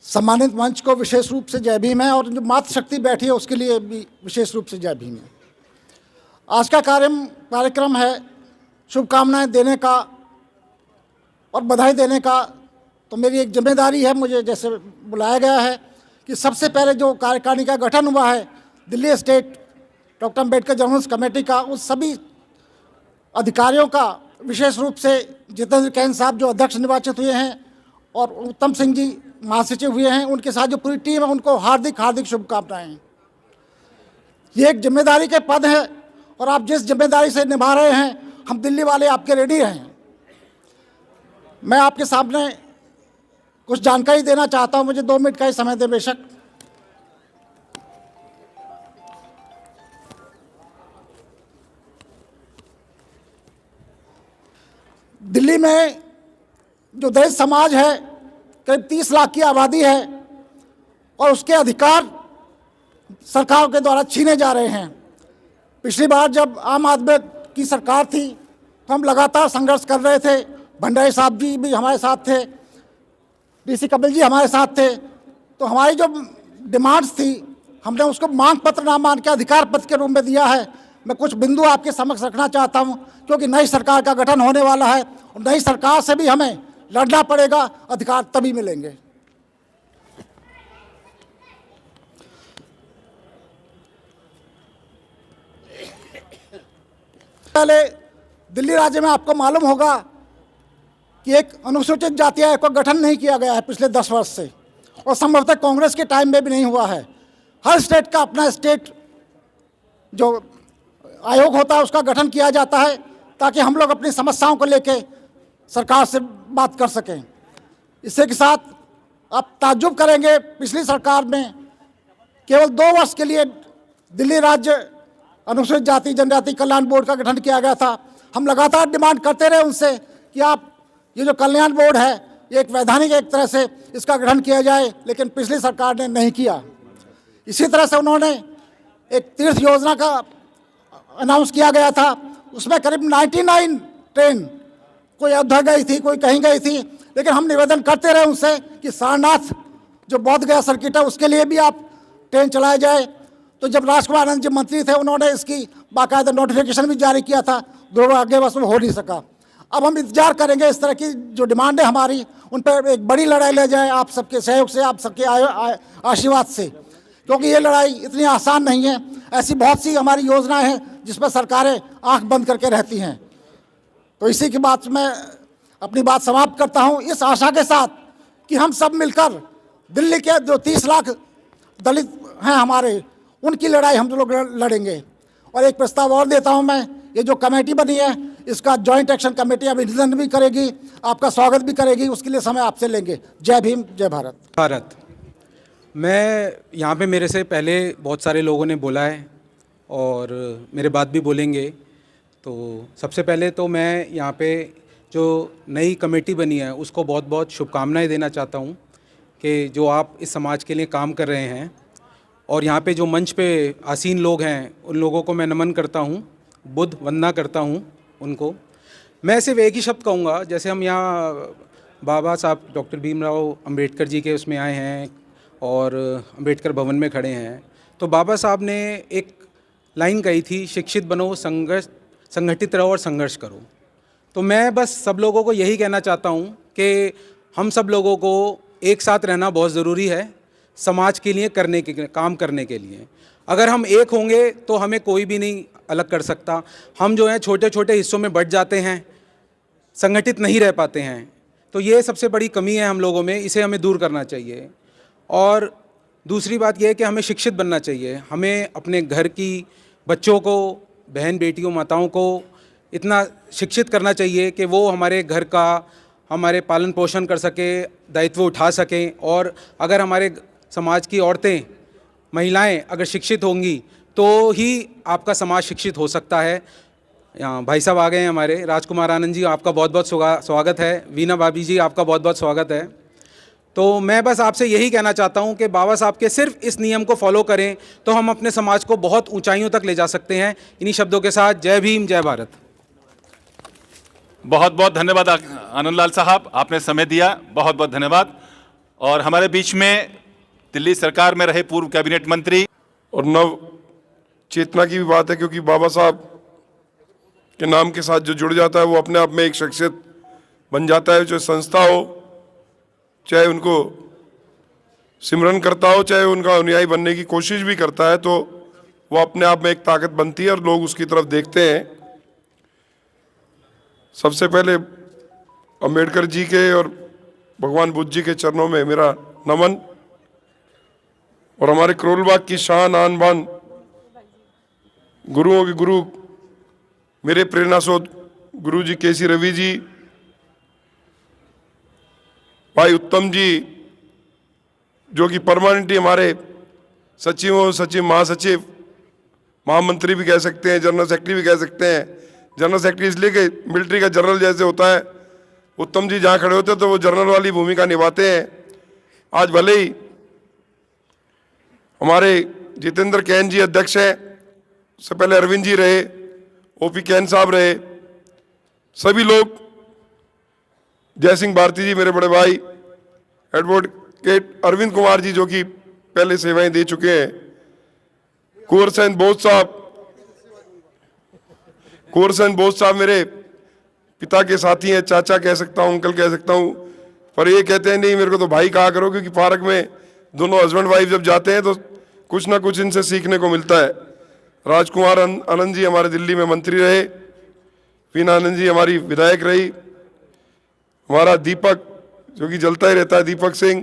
S8: सम्मानित मंच को विशेष रूप से जय भीम है, और जो मातृशक्ति बैठी है उसके लिए भी विशेष रूप से जय भीम है। आज का कार्यक्रम है शुभकामनाएं देने का और बधाई देने का। तो मेरी एक जिम्मेदारी है, मुझे जैसे बुलाया गया है कि सबसे पहले जो कार्यकारिणी का गठन हुआ है Delhi state doctor Ambedkar journals committee का, उस सभी अधिकारियों का, विशेष रूप से जितेंद्र कैन साहब जो अध्यक्ष निर्वाचित हुए हैं और उत्तम सिंह जी महासचिव हुए हैं, उनके साथ जो पूरी टीम है, उनको हार्दिक हार्दिक शुभकामनाएं। ये एक जिम्मेदारी के पद है और आप जिस जिम्मेदारी से निभा रहे हैं, हम दिल्ली वाले आपके रेडी हैं। मैं आपके सामने कुछ जानकारी देना चाहता हूं, मुझे 2 मिनट का ही समय दें बेशक। दिल्ली में जो दलित समाज है, करीब 30 लाख की आबादी है, और उसके अधिकार सरकार के द्वारा छीने जा रहे हैं। पिछली बार जब आम आदमी की सरकार थी तो हम लगातार संघर्ष कर रहे थे। भंडारी साहब जी भी हमारे साथ थे, डीसी कपिल जी हमारे साथ थे। तो हमारी जो डिमांड्स थी, हमने उसको मांग पत्र ना मान के अधिकार पत्र के रूप में दिया है। मैं कुछ बिंदु आपके समक्ष रखना चाहता हूं, क्योंकि नई सरकार का गठन होने वाला है और नई सरकार से भी हमें लड़ना पड़ेगा, अधिकार तभी मिलेंगे। पहले दिल्ली राज्य में आपको मालूम होगा कि एक अनुसूचित जाति आयोग का गठन नहीं किया गया है पिछले 10 वर्ष से, और संभवतः कांग्रेस के टाइम में भी नहीं हुआ है। हर स्टेट का अपना स्टेट जो आयोग होता है उसका गठन किया जाता है ताकि हम लोग अपनी समस्याओं को लेके सरकार से बात कर सकें। इसी के साथ आप ताज्जुब करेंगे, पिछली सरकार में केवल 2 वर्ष के लिए दिल्ली राज्य अनुसूचित जाति जनजाति कल्याण बोर्ड का गठन किया गया था। हम लगातार डिमांड करते रहे उनसे कि आप ये जो कल्याण बोर्ड है ये एक वैधानिक एक तरह से इसका गठन किया जाए, लेकिन पिछली सरकार ने नहीं किया। इसी तरह से उन्होंने एक तीर्थ योजना का अनाउंस किया गया था, उसमें करीब 99 ट्रेन कोई अयोध्या गई थी, कोई कहीं गई थी, लेकिन हम निवेदन करते रहे उनसे कि सारनाथ जो बोध गया सर्किट है उसके लिए भी आप ट्रेन चलाया जाए। तो जब राजकुमार आनंद जी मंत्री थे उन्होंने इसकी बाकायदा नोटिफिकेशन भी जारी किया था, दुर्भाग्यवश वो हो नहीं सका। अब हम इंतजार करेंगे इस तरह की जो डिमांड है हमारी उन पर एक बड़ी लड़ाई ले जाए आप सबके सहयोग से, आप सबके आशीर्वाद से, क्योंकि ये लड़ाई इतनी आसान नहीं है। ऐसी बहुत सी हमारी योजनाएं हैं जिस पर सरकारें आंख बंद करके रहती हैं। तो इसी की बात मैं अपनी बात समाप्त करता हूं, इस आशा के साथ कि हम सब मिलकर दिल्ली के जो 30 लाख दलित हैं हमारे, उनकी लड़ाई हम लोग लड़ेंगे। और एक प्रस्ताव और देता हूं मैं, ये जो कमेटी बनी है इसका जॉइंट एक्शन कमेटी अभिनंदन भी करेगी, आपका स्वागत भी करेगी, उसके लिए समय आपसे लेंगे। जय भीम, जय भारत।
S5: मैं यहाँ पे मेरे से पहले बहुत सारे लोगों ने बोला है और मेरे बाद भी बोलेंगे। तो सबसे पहले तो मैं यहाँ पे जो नई कमेटी बनी है उसको बहुत बहुत शुभकामनाएं देना चाहता हूँ कि जो आप इस समाज के लिए काम कर रहे हैं। और यहाँ पे जो मंच पे आसीन लोग हैं उन लोगों को मैं नमन करता हूँ, बुद्ध वंदना करता हूँ उनको। मैं सिर्फ एक ही शब्द कहूँगा, जैसे हम यहाँ बाबा साहब डॉक्टर भीमराव अंबेडकर जी के उसमें आए हैं और अंबेडकर भवन में खड़े हैं, तो बाबा साहब ने एक लाइन कही थी, शिक्षित बनो, संगठित रहो और संघर्ष करो। तो मैं बस सब लोगों को यही कहना चाहता हूँ कि हम सब लोगों को एक साथ रहना बहुत ज़रूरी है समाज के लिए काम करने के लिए। अगर हम एक होंगे तो हमें कोई भी नहीं अलग कर सकता। हम जो हैं छोटे छोटे हिस्सों में बँट जाते हैं, संगठित नहीं रह पाते हैं, तो ये सबसे बड़ी कमी है हम लोगों में, इसे हमें दूर करना चाहिए। और दूसरी बात यह है कि हमें शिक्षित बनना चाहिए। हमें अपने घर की बच्चों को, बहन बेटियों, माताओं को इतना शिक्षित करना चाहिए कि वो हमारे घर का हमारे पालन पोषण कर सके, दायित्व उठा सकें। और अगर हमारे समाज की औरतें, महिलाएं अगर शिक्षित होंगी तो ही आपका समाज शिक्षित हो सकता है। यहाँ भाई साहब आ गए हैं हमारे, राजकुमार आनंद जी, आपका बहुत बहुत स्वागत है। वीना भाभी जी, आपका बहुत बहुत स्वागत है। तो मैं बस आपसे यही कहना चाहता हूं कि बाबा साहब के सिर्फ इस नियम को फॉलो करें तो हम अपने समाज को बहुत ऊंचाइयों तक ले जा सकते हैं। इन्हीं शब्दों के साथ जय भीम, जय भारत।
S7: बहुत बहुत धन्यवाद आनंदलाल साहब, आपने समय दिया, बहुत बहुत धन्यवाद। और हमारे बीच में दिल्ली सरकार में रहे पूर्व कैबिनेट मंत्री
S14: और नव चेतना की भी बात है, क्योंकि बाबा साहब के नाम के साथ जो जुड़ जाता है वो अपने आप में एक शख्सियत बन जाता है। जो संस्था हो, चाहे उनको सिमरन करता हो, चाहे उनका अनुयायी बनने की कोशिश भी करता है, तो वो अपने आप में एक ताकत बनती है और लोग उसकी तरफ देखते हैं। सबसे पहले अंबेडकर जी के और भगवान बुद्ध जी के चरणों में मेरा नमन, और हमारे करोलबाग की शान आन बान, गुरुओं के गुरु, मेरे प्रेरणा स्रोत गुरु जी केसी रवि जी, भाई उत्तम जी, जो कि परमानेंटली हमारे सचिव, महासचिव, महामंत्री भी कह सकते हैं, जनरल सेक्रेटरी भी कह सकते हैं। जनरल सेक्रेटरी इसलिए कि मिलिट्री का जनरल जैसे होता है, उत्तम जी जहाँ खड़े होते हैं तो वो जनरल वाली भूमिका निभाते हैं। आज भले ही हमारे जितेंद्र कैन जी अध्यक्ष हैं, उससे पहले अरविंद जी रहे, ओपी कैन साहब रहे, सभी लोग, जय सिंह भारती जी मेरे बड़े भाई, एडवोकेट अरविंद कुमार जी जो कि पहले सेवाएं दे चुके हैं, कुंवर सेन बोस साहब मेरे पिता के साथी हैं, चाचा कह सकता हूँ, अंकल कह सकता हूँ, पर ये कहते हैं नहीं मेरे को तो भाई कहा करो, क्योंकि पार्क में दोनों हस्बैंड वाइफ जब जाते हैं तो कुछ ना कुछ इनसे सीखने को मिलता है। राजकुमार आनंद जी हमारे दिल्ली में मंत्री रहे, वीना आनंद जी हमारी विधायक रही, हमारा दीपक जो कि जलता ही रहता है, दीपक सिंह,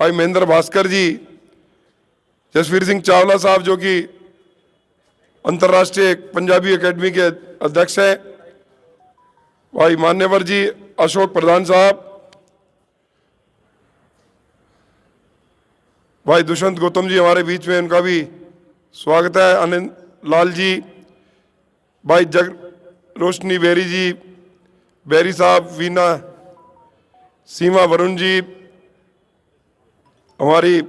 S14: भाई महेंद्र भास्कर जी, जसवीर सिंह चावला साहब जो कि अंतर्राष्ट्रीय पंजाबी एकेडमी के अध्यक्ष हैं, भाई मान्यवर जी अशोक प्रधान साहब, भाई दुष्यंत गौतम जी हमारे बीच में, उनका भी स्वागत है, आनंद लाल जी, भाई जग रोशनी बेरी जी, बेरी साहब, वीना, सीमा वरुण जी, हमारी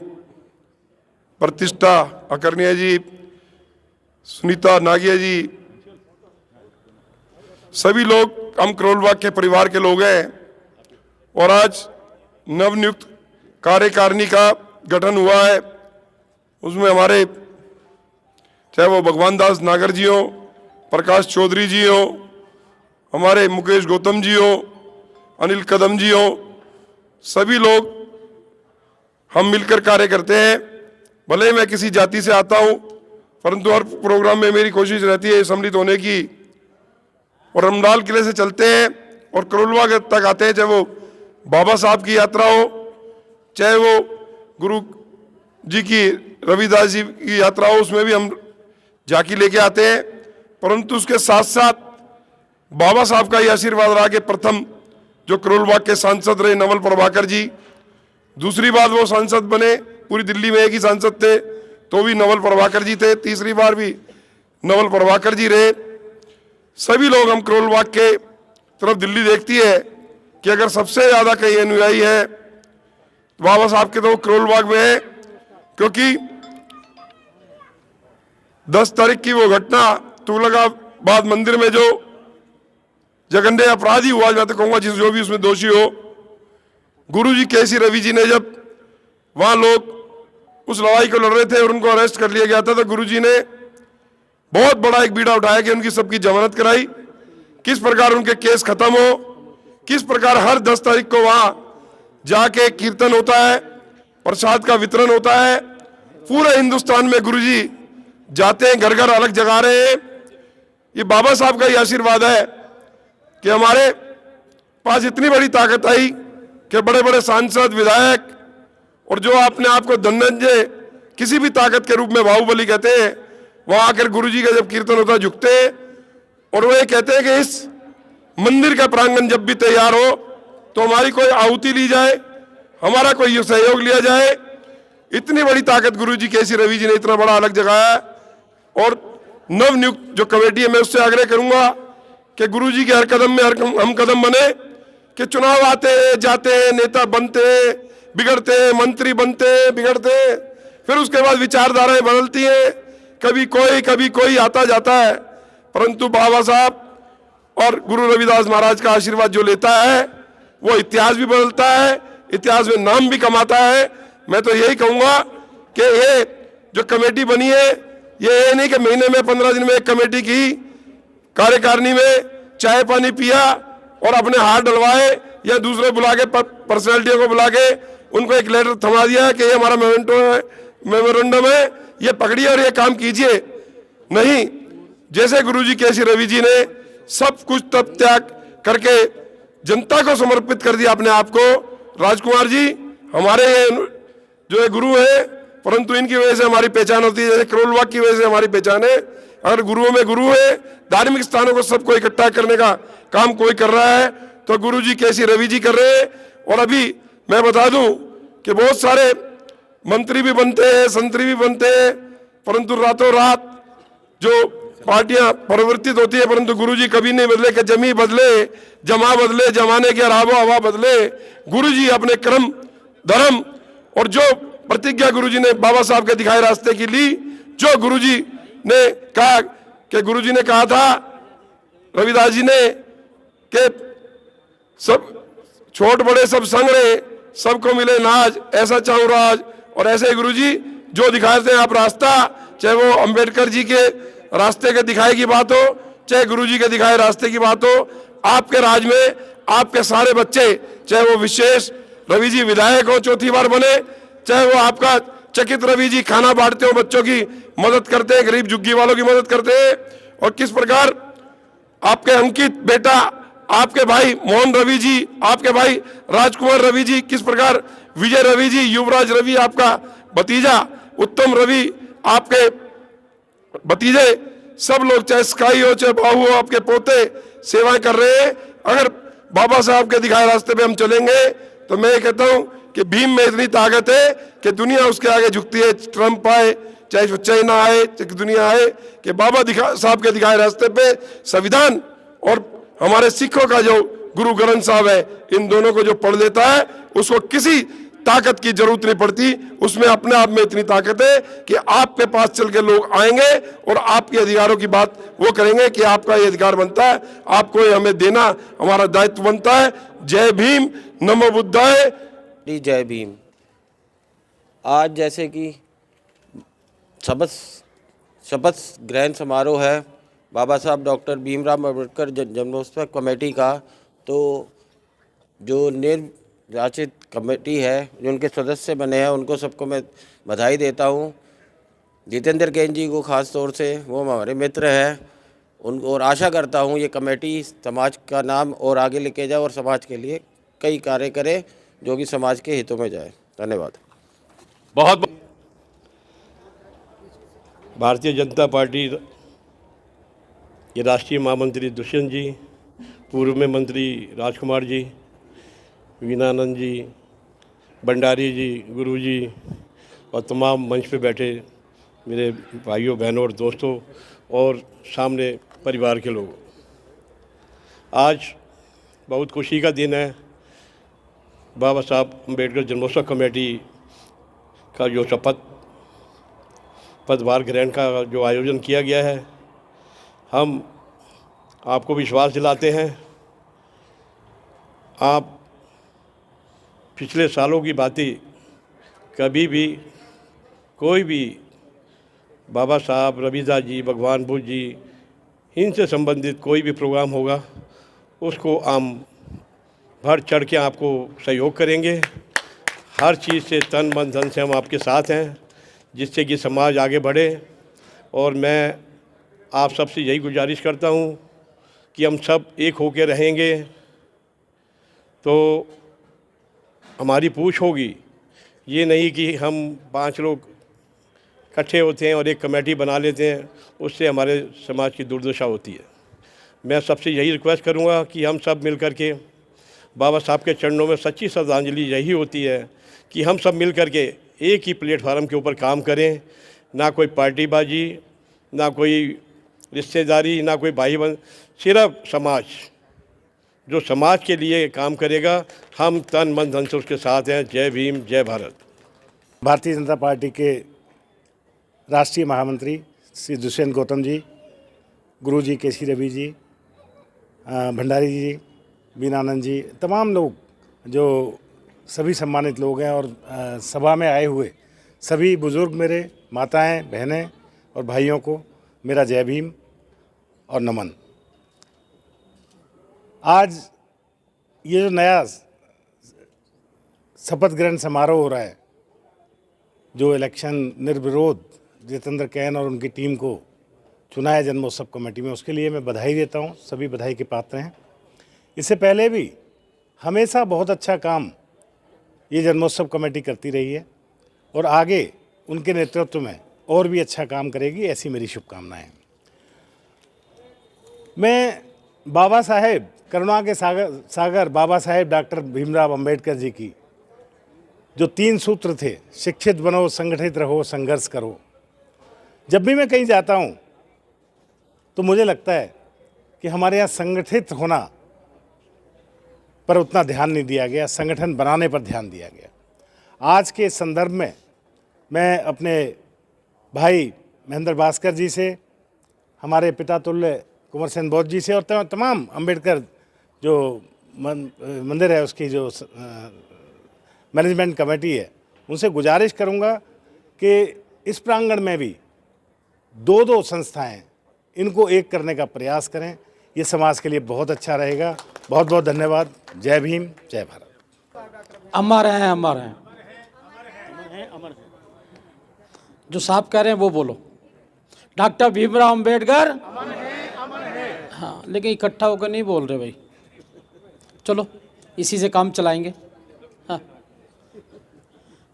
S14: प्रतिष्ठा अकर्णीय जी, सुनीता नागिया जी, सभी लोग हम करोलबाग के परिवार के लोग हैं। और आज नवनियुक्त कार्यकारिणी का गठन हुआ है, उसमें हमारे चाहे वो भगवान दास नागर जी हो, प्रकाश चौधरी जी हो, हमारे मुकेश गौतम जी हो, अनिल कदम जी हो, सभी लोग हम मिलकर कार्य करते हैं। भले मैं किसी जाति से आता हूं, परंतु हर प्रोग्राम में मेरी कोशिश रहती है सम्मिलित होने की। और रमदाल किले से चलते हैं और करोलबाग तक आते हैं, चाहे वो बाबा साहब की यात्रा हो, चाहे वो गुरु जी की रविदास जी की यात्रा हो, उसमें भी हम झांकी लेके आते हैं। परंतु उसके साथ साथ बाबा साहब का ये आशीर्वाद रहा कि प्रथम जो करोलबाग के सांसद रहे नवल प्रभाकर जी, दूसरी बार वो सांसद बने, पूरी दिल्ली में एक ही सांसद थे तो भी नवल प्रभाकर जी थे, तीसरी बार भी नवल प्रभाकर जी रहे। सभी लोग हम करोलबाग के तरफ दिल्ली देखती है कि अगर सबसे ज्यादा कहीं अनुयायी है बाबा साहब के तो करोलबाग में है, क्योंकि 10 तारीख की वो घटना तुगलकाबाद मंदिर में जो जघन्य अपराधी हुआ, मैं तो कहूंगा जिस जो भी उसमें दोषी हो, गुरुजी केसी रवि जी ने जब वहां लोग उस लड़ाई को लड़ रहे थे और उनको अरेस्ट कर लिया गया था, तो गुरुजी ने बहुत बड़ा एक बीड़ा उठाया कि उनकी सबकी जमानत कराई, किस प्रकार उनके केस खत्म हो, किस प्रकार हर 10 तारीख को वहां जाके कीर्तन होता है, प्रसाद का वितरण होता है। पूरे हिंदुस्तान में गुरुजी जाते हैं, घर घर अलग जगा रहे हैं। ये बाबा साहब का ही आशीर्वाद है कि हमारे पास इतनी बड़ी ताकत आई कि बड़े बड़े सांसद, विधायक और जो अपने आप को धनंजय किसी भी ताकत के रूप में बाहुबली कहते हैं, वहां आकर गुरुजी का जब कीर्तन होता है झुकते हैं और वो ये कहते हैं कि इस मंदिर का प्रांगण जब भी तैयार हो तो हमारी कोई आहुति ली जाए, हमारा कोई सहयोग लिया जाए। इतनी बड़ी ताकत गुरुजी केसी रवि जी ने इतना बड़ा अलग जगाया। और नवनियुक्त जो कमेटी है, मैं उससे आग्रह करूंगा कि गुरुजी के हर कदम में हम कदम बने कि चुनाव आते जाते हैं, नेता बनते बिगड़ते, मंत्री बनते बिगड़ते, फिर उसके बाद विचारधाराएं बदलती हैं, कभी कोई आता जाता है। परंतु बाबा साहब और गुरु रविदास महाराज का आशीर्वाद जो लेता है वो इतिहास भी बदलता है, इतिहास में नाम भी कमाता है। मैं तो यही कहूंगा कि ये जो कमेटी बनी है, ये नहीं कि महीने में 15 दिन में एक कमेटी की कार्यकारिणी में चाय पानी पिया और अपने हाथ डलवाए या दूसरे बुला के पर्सनैलिटियों को बुला के उनको एक लेटर थमा दिया कि ये हमारा मेमोरेंडम है, ये पकड़िए और ये काम कीजिए। नहीं, जैसे गुरुजी केसी रवि जी ने सब कुछ तब त्याग करके जनता को समर्पित कर दिया अपने आप को। राजकुमार जी हमारे जो है गुरु है, परंतु इनकी वजह से हमारी पहचान होती है, जैसे करोलबाग की वजह से हमारी पहचान है। अगर गुरुओं में गुरु है, धार्मिक स्थानों को सबको इकट्ठा करने का काम कोई कर रहा है तो गुरुजी केसी रवि जी कर रहे हैं। और अभी मैं बता दूं कि बहुत सारे मंत्री भी बनते हैं, संतरी भी बनते हैं, परंतु रातों रात जो पार्टियां परिवर्तित होती है, परंतु गुरुजी कभी नहीं बदले कि जमी बदले, जमा बदले, जमाने के आबो हवा बदले। गुरुजी अपने कर्म धर्म और जो प्रतिज्ञा गुरुजी ने बाबा साहब के दिखाए रास्ते की ली, जो गुरुजी ने कहा कि गुरुजी ने कहा था रविदास जी ने कि सब छोट बड़े सब संग रहे, सबको मिले नाज, ऐसा चाहूं राज। और ऐसे गुरुजी जो दिखाते हैं आप रास्ता, चाहे वो अंबेडकर जी के रास्ते के दिखाए की बात हो, चाहे गुरुजी के दिखाए रास्ते की बात हो, आपके राज में आपके सारे बच्चे, चाहे वो विशेष रवि जी विधायक हो, चौथी बार बने, चाहे वो आपका चकित रवि जी खाना बांटते हो, बच्चों की मदद करते हैं, गरीब झुग्गी वालों की मदद करते हैं, और किस प्रकार आपके अंकित बेटा, आपके भाई मोहन रवि जी, आपके भाई राजकुमार रवि जी, किस प्रकार विजय रवि जी, युवराज रवि आपका भतीजा, उत्तम रवि आपके भतीजे, सब लोग चाहे स्काई हो चाहे बाहू हो, आपके पोते सेवाएं कर रहे हैं। अगर बाबा साहब के दिखाए रास्ते पे हम चलेंगे तो मैं ये कहता हूं कि भीम में इतनी ताकत है कि दुनिया उसके आगे झुकती है। ट्रंप आए, चाहे चाइना आए, चाहे दुनिया आए, कि बाबा साहब के दिखाए रास्ते पे संविधान और हमारे सिखों का जो गुरु ग्रंथ साहब है, इन दोनों को जो पढ़ लेता है उसको किसी ताकत की जरूरत नहीं पड़ती। उसमें अपने आप में इतनी ताकत है कि आपके पास चल के लोग आएंगे और आपके अधिकारों की बात वो करेंगे कि आपका ये अधिकार बनता है, आपको ये हमें देना हमारा दायित्व बनता है। जय भीम, नमो बुद्धाय।
S15: जय भीम। आज जैसे कि शपथ ग्रहण समारोह है बाबा साहब डॉक्टर भीमराव अम्बेडकर जन्मोत्सव कमेटी का, तो जो निर्वाचित कमेटी है, जो उनके सदस्य बने हैं, उनको सबको मैं बधाई देता हूँ। जितेंद्र कैन जी को ख़ास तौर से, वो हमारे मित्र हैं, उनको और आशा करता हूँ ये कमेटी समाज का नाम और आगे लेके जाए और समाज के लिए कई कार्य करे जो कि समाज के हितों में जाए। धन्यवाद।
S7: बहुत
S16: भारतीय जनता पार्टी के राष्ट्रीय महामंत्री दुष्यंत जी, पूर्व में मंत्री राजकुमार जी, वीनानंद जी, भंडारी जी, गुरु जी और तमाम मंच पे बैठे मेरे भाइयों बहनों और दोस्तों और सामने परिवार के लोग, आज बहुत खुशी का दिन है। बाबा साहब अम्बेडकर जन्मोत्सव कमेटी का जो पदभार ग्रहण का जो आयोजन किया गया है, हम आपको विश्वास दिलाते हैं। आप पिछले सालों की बातें कभी भी कोई भी बाबा साहब, रविदास जी, भगवान बुद्ध जी, इनसे संबंधित कोई भी प्रोग्राम होगा उसको हम बढ़ चढ़ के आपको सहयोग करेंगे। हर चीज़ से तन मन धन से हम आपके साथ हैं, जिससे कि समाज आगे बढ़े। और मैं आप सबसे यही गुजारिश करता हूँ कि हम सब एक होकर रहेंगे तो हमारी पूछ होगी। ये नहीं कि हम 5 लोग इकट्ठे होते हैं और एक कमेटी बना लेते हैं, उससे हमारे समाज की दुर्दशा होती है। मैं सबसे यही रिक्वेस्ट करूँगा कि हम सब मिल कर के बाबा साहब के चरणों में सच्ची श्रद्धांजलि यही होती है कि हम सब मिल कर के एक ही प्लेटफार्म के ऊपर काम करें, ना कोई पार्टीबाजी, ना कोई रिश्तेदारी, ना कोई भाई बहन, सिर्फ समाज, जो समाज के लिए काम करेगा, हम तन मन धन से उसके साथ हैं। जय भीम, जय भारत।
S9: भारतीय जनता पार्टी के राष्ट्रीय महामंत्री श्री दुष्यंत गौतम जी, गुरु जी केसी रवि जी, भंडारी जी, वीनानंद जी, तमाम लोग जो सभी सम्मानित लोग हैं, और सभा में आए हुए सभी बुज़ुर्ग मेरे माताएं, बहनें और भाइयों को मेरा जय भीम और नमन। आज ये जो नया शपथ ग्रहण समारोह हो रहा है, जो इलेक्शन निर्विरोध जितेंद्र कैन और उनकी टीम को चुना है जन्मोत्सव कमेटी में, उसके लिए मैं बधाई देता हूँ। सभी बधाई के पात्र हैं। इससे पहले भी हमेशा बहुत अच्छा काम ये जन्मोत्सव कमेटी करती रही है और आगे उनके नेतृत्व में और भी अच्छा काम करेगी, ऐसी मेरी शुभकामनाएं हैं। मैं बाबा साहेब, करुणा के सागर बाबा साहेब डॉक्टर भीमराव अंबेडकर जी की जो 3 सूत्र थे, शिक्षित बनो, संगठित रहो, संघर्ष करो, जब भी मैं कहीं जाता हूँ तो मुझे लगता है कि हमारे यहाँ संगठित होना पर उतना ध्यान नहीं दिया गया, संगठन बनाने पर ध्यान दिया गया। आज के संदर्भ में मैं अपने भाई महेंद्र भास्कर जी से, हमारे पिता तुल्य कुंवर सेन बौद्ध जी से और तमाम अंबेडकर जो मंदिर है उसकी जो मैनेजमेंट कमेटी है, उनसे गुजारिश करूंगा कि इस प्रांगण में भी 2-2 संस्थाएं, इनको एक करने का प्रयास करें। ये समाज के लिए बहुत अच्छा रहेगा। बहुत बहुत धन्यवाद। जय भीम, जय भारत।
S1: अमर हैं, अमर हैं, जो साहब कह रहे हैं वो बोलो। डॉक्टर भीमराव अंबेडकर
S17: हाँ, लेकिन इकट्ठा होकर नहीं बोल रहे भाई। चलो इसी से काम चलाएंगे। हाँ,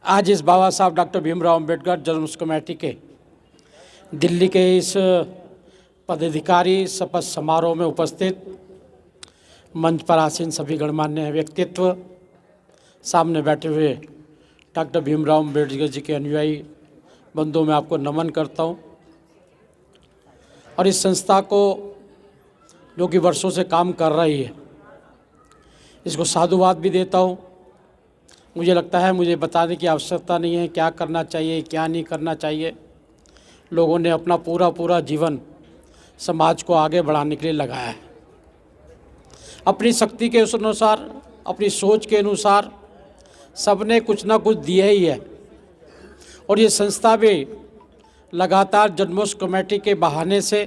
S17: आज इस बाबा साहब डॉक्टर भीमराव अंबेडकर जन्म कमेटी के दिल्ली के इस पदाधिकारी शपथ समारोह में उपस्थित मंच पर आसीन सभी गणमान्य व्यक्तित्व, सामने बैठे हुए डॉक्टर भीमराव अंबेडकर जी के अनुयायी बंधुओं में आपको नमन करता हूँ। और इस संस्था को जो कि वर्षों से काम कर रही है, इसको साधुवाद भी देता हूँ। मुझे लगता है मुझे बताने की आवश्यकता नहीं है क्या करना चाहिए क्या नहीं करना चाहिए। लोगों ने अपना पूरा जीवन समाज को आगे बढ़ाने के लिए लगाया है। अपनी शक्ति के अनुसार, अपनी सोच के अनुसार सबने कुछ ना कुछ दिया ही है। और ये संस्था भी लगातार जन्मोत्सव कमेटी के बहाने से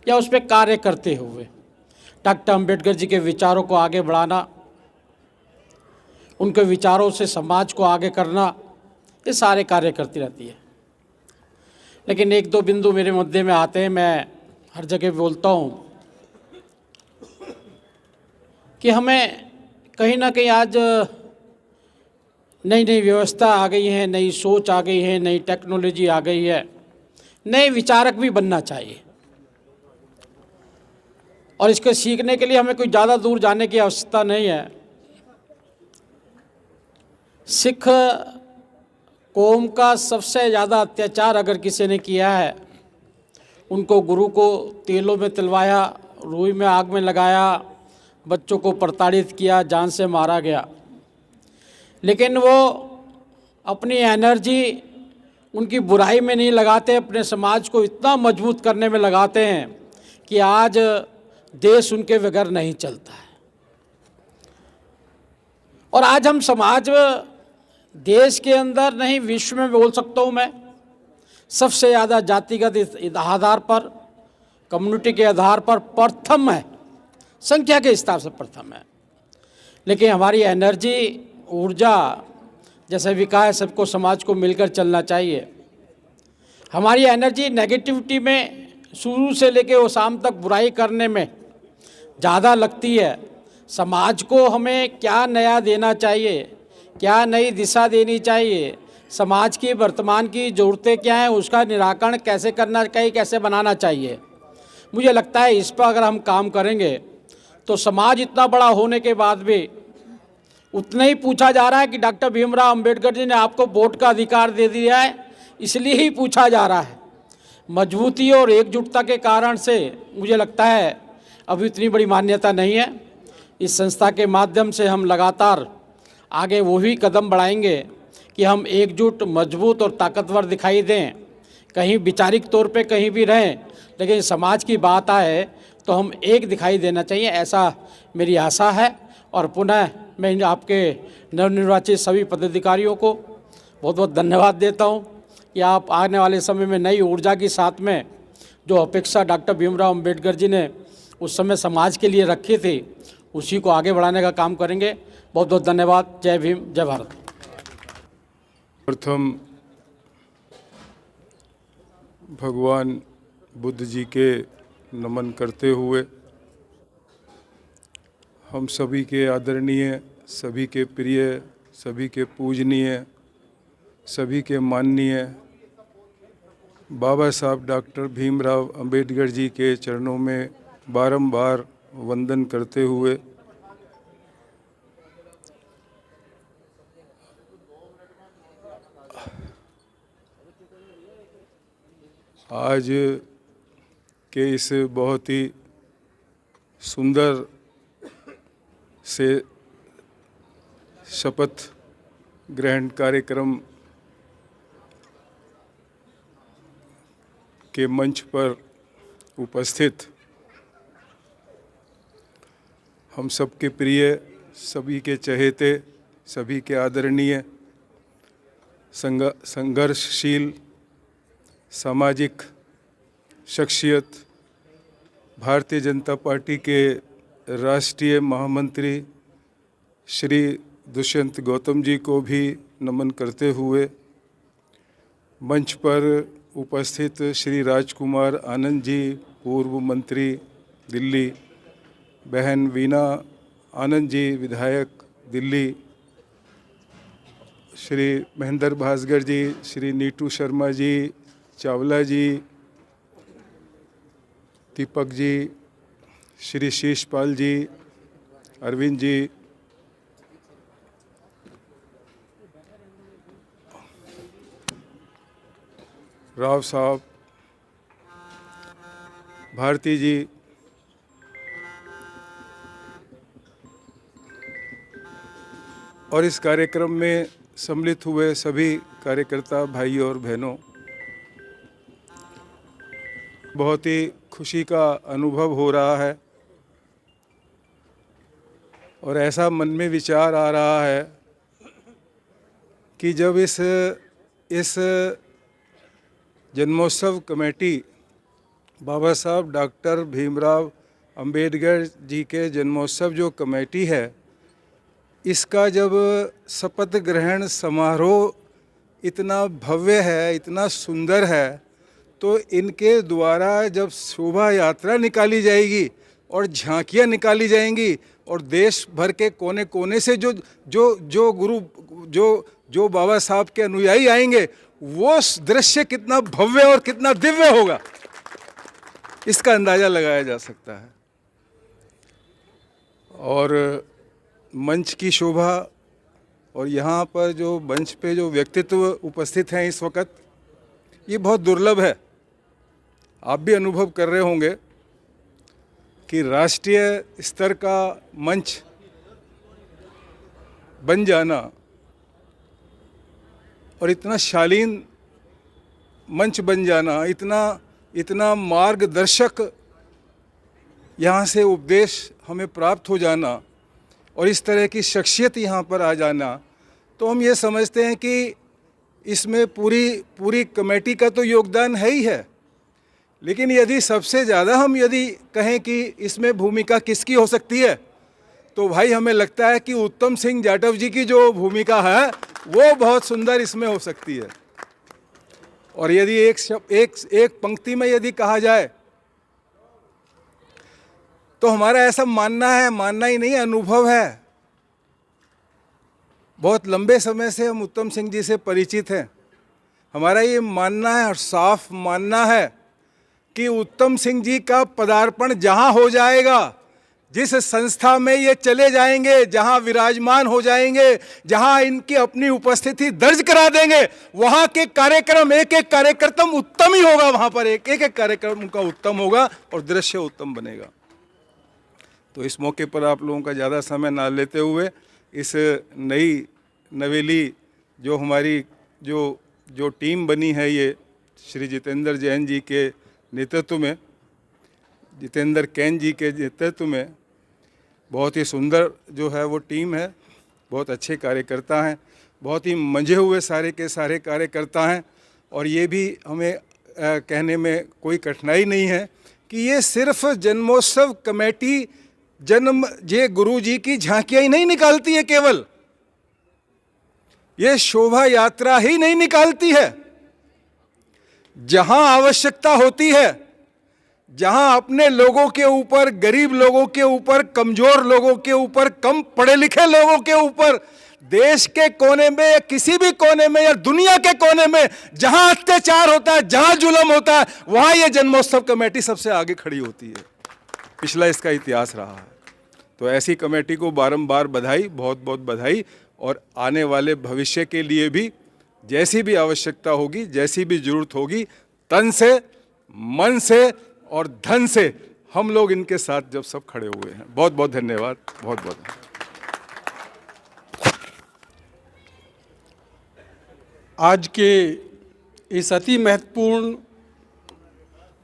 S17: या उस पर कार्य करते हुए डॉक्टर अंबेडकर जी के विचारों को आगे बढ़ाना, उनके विचारों से समाज को आगे करना, ये सारे कार्य करती रहती है। लेकिन एक दो बिंदु मेरे मुद्दे में आते हैं, मैं हर जगह बोलता हूँ कि हमें कहीं ना कहीं आज नई नई व्यवस्था आ गई है, नई सोच आ गई है, नई टेक्नोलॉजी आ गई है, नए विचारक भी बनना चाहिए। और इसके सीखने के लिए हमें कोई ज़्यादा दूर जाने की आवश्यकता नहीं है। सिख कौम का सबसे ज़्यादा अत्याचार अगर किसी ने किया है, उनको गुरु को तेलों में तिलवाया, रूई में आग में लगाया, बच्चों को प्रताड़ित किया, जान से मारा गया। लेकिन वो अपनी एनर्जी उनकी बुराई में नहीं लगाते, अपने समाज को इतना मजबूत करने में लगाते हैं कि आज देश उनके बगैर नहीं चलता है। और आज हम समाज देश के अंदर नहीं विश्व में बोल सकता हूँ मैं, सबसे ज़्यादा जातिगत आधार पर, कम्युनिटी के आधार पर प्रथम है, संख्या के हिसाब से प्रथम है। लेकिन हमारी एनर्जी, ऊर्जा, जैसे विकास, सबको समाज को मिलकर चलना चाहिए। हमारी एनर्जी नेगेटिविटी में शुरू से लेके वो शाम तक बुराई करने में ज़्यादा लगती है। समाज को हमें क्या नया देना चाहिए, क्या नई दिशा देनी चाहिए, समाज की वर्तमान की ज़रूरतें क्या हैं, उसका निराकरण कैसे करना चाहिए, कैसे बनाना चाहिए। मुझे लगता है इस पर अगर हम काम करेंगे तो समाज इतना बड़ा होने के बाद भी उतना ही पूछा जा रहा है कि डॉक्टर भीमराव अंबेडकर जी ने आपको वोट का अधिकार दे दिया है, इसलिए ही पूछा जा रहा है। मजबूती और एकजुटता के कारण से मुझे लगता है अभी इतनी बड़ी मान्यता नहीं है। इस संस्था के माध्यम से हम लगातार आगे वही कदम बढ़ाएंगे कि हम एकजुट, मजबूत और ताकतवर दिखाई दें। कहीं विचारिक तौर पे कहीं भी रहें, लेकिन समाज की बात आए तो हम एक दिखाई देना चाहिए, ऐसा मेरी आशा है। और पुनः मैं आपके नवनिर्वाचित सभी पदाधिकारियों को बहुत बहुत धन्यवाद देता हूं कि आप आने वाले समय में नई ऊर्जा के साथ में जो अपेक्षा डॉक्टर भीमराव अंबेडकर जी ने उस समय समाज के लिए रखी थी, उसी को आगे बढ़ाने का काम करेंगे। बहुत बहुत धन्यवाद। जय भीम, जय भारत।
S3: प्रथम भगवान बुद्ध जी के नमन करते हुए हम सभी के आदरणीय, सभी के प्रिय, सभी के पूजनीय, सभी के माननीय बाबा साहब डॉक्टर भीमराव अंबेडकर जी के चरणों में बारंबार वंदन करते हुए आज के इस बहुत ही सुंदर से शपथ ग्रहण कार्यक्रम के मंच पर उपस्थित हम सबके प्रिय, सभी के चहेते, सभी के आदरणीय, संघर्षशील सामाजिक शख्सियत, भारतीय जनता पार्टी के राष्ट्रीय महामंत्री श्री दुष्यंत गौतम जी को भी नमन करते हुए मंच पर उपस्थित श्री राजकुमार आनंद जी, पूर्व मंत्री
S10: दिल्ली, बहन वीना आनंद जी विधायक दिल्ली, श्री महेंद्र भास्कर जी, श्री नीतू शर्मा जी, चावला जी, दीपक जी, श्री शीशपाल जी, अरविंद जी, राव साहब, भारती जी, और इस कार्यक्रम में सम्मिलित हुए सभी कार्यकर्ता भाई और बहनों, बहुत ही खुशी का अनुभव हो रहा है और ऐसा मन में विचार आ रहा है कि जब इस जन्मोत्सव कमेटी बाबा साहब डॉक्टर भीमराव अंबेडकर जी के जन्मोत्सव जो कमेटी है, इसका जब शपथ ग्रहण समारोह इतना भव्य है, इतना सुंदर है, तो इनके द्वारा जब शोभा यात्रा निकाली जाएगी और झांकियाँ निकाली जाएंगी और देश भर के कोने कोने से जो बाबा साहब के अनुयायी आएंगे, वो दृश्य कितना भव्य और कितना दिव्य होगा, इसका अंदाज़ा लगाया जा सकता है। और मंच की शोभा और यहाँ पर जो मंच पे जो व्यक्तित्व उपस्थित हैं इस वक्त, ये बहुत दुर्लभ है। आप भी अनुभव कर रहे होंगे कि राष्ट्रीय स्तर का मंच बन जाना और इतना शालीन मंच बन जाना, इतना मार्गदर्शक यहाँ से उपदेश हमें प्राप्त हो जाना और इस तरह की शख्सियत यहाँ पर आ जाना, तो हम ये समझते हैं कि इसमें पूरी कमेटी का तो योगदान है ही है। लेकिन यदि सबसे ज़्यादा हम यदि कहें कि इसमें भूमिका किसकी हो सकती है, तो भाई हमें लगता है कि उत्तम सिंह जाटव जी की जो भूमिका है वो बहुत सुंदर इसमें हो सकती है। और यदि एक पंक्ति में यदि कहा जाए तो हमारा ऐसा मानना ही नहीं, अनुभव है। बहुत लंबे समय से हम उत्तम सिंह जी से परिचित हैं। हमारा ये मानना है और साफ मानना है कि उत्तम सिंह जी का पदार्पण जहां हो जाएगा, जिस संस्था में ये चले जाएंगे, जहां विराजमान हो जाएंगे, जहां इनकी अपनी उपस्थिति दर्ज करा देंगे, वहां के कार्यक्रम एक एक कार्यक्रम उत्तम ही होगा। वहां पर एक एक कार्यक्रम उनका उत्तम होगा और दृश्य उत्तम बनेगा। तो इस मौके पर आप लोगों का ज़्यादा समय ना लेते हुए इस नई नवेली जो हमारी जो टीम बनी है, ये श्री जितेंद्र जैन जी के नेतृत्व में, जितेंद्र कैन जी के नेतृत्व में बहुत ही सुंदर जो है वो टीम है। बहुत अच्छे कार्यकर्ता हैं, बहुत ही मंझे हुए सारे के सारे कार्यकर्ता हैं। और ये भी हमें कहने में कोई कठिनाई नहीं है कि ये सिर्फ जन्मोत्सव कमेटी जय गुरु जी की झांकियाँ ही नहीं निकालती है, केवल ये शोभा यात्रा ही नहीं निकालती है। जहां आवश्यकता होती है, जहां अपने लोगों के ऊपर, गरीब लोगों के ऊपर, कमजोर लोगों के ऊपर, कम पढ़े लिखे लोगों के ऊपर, देश के कोने में या किसी भी कोने में या दुनिया के कोने में जहां अत्याचार होता है, जहां जुल्म होता है, वहां ये जन्मोत्सव कमेटी सबसे आगे खड़ी होती है। पिछला इसका इतिहास रहा है। तो ऐसी कमेटी को बारंबार बधाई, बहुत बहुत बधाई। और आने वाले भविष्य के लिए भी जैसी भी आवश्यकता होगी, जैसी भी जरूरत होगी, तन से, मन से और धन से हम लोग इनके साथ जब सब खड़े हुए हैं। बहुत बहुत धन्यवाद, बहुत बहुत।
S17: आज के इस अति महत्वपूर्ण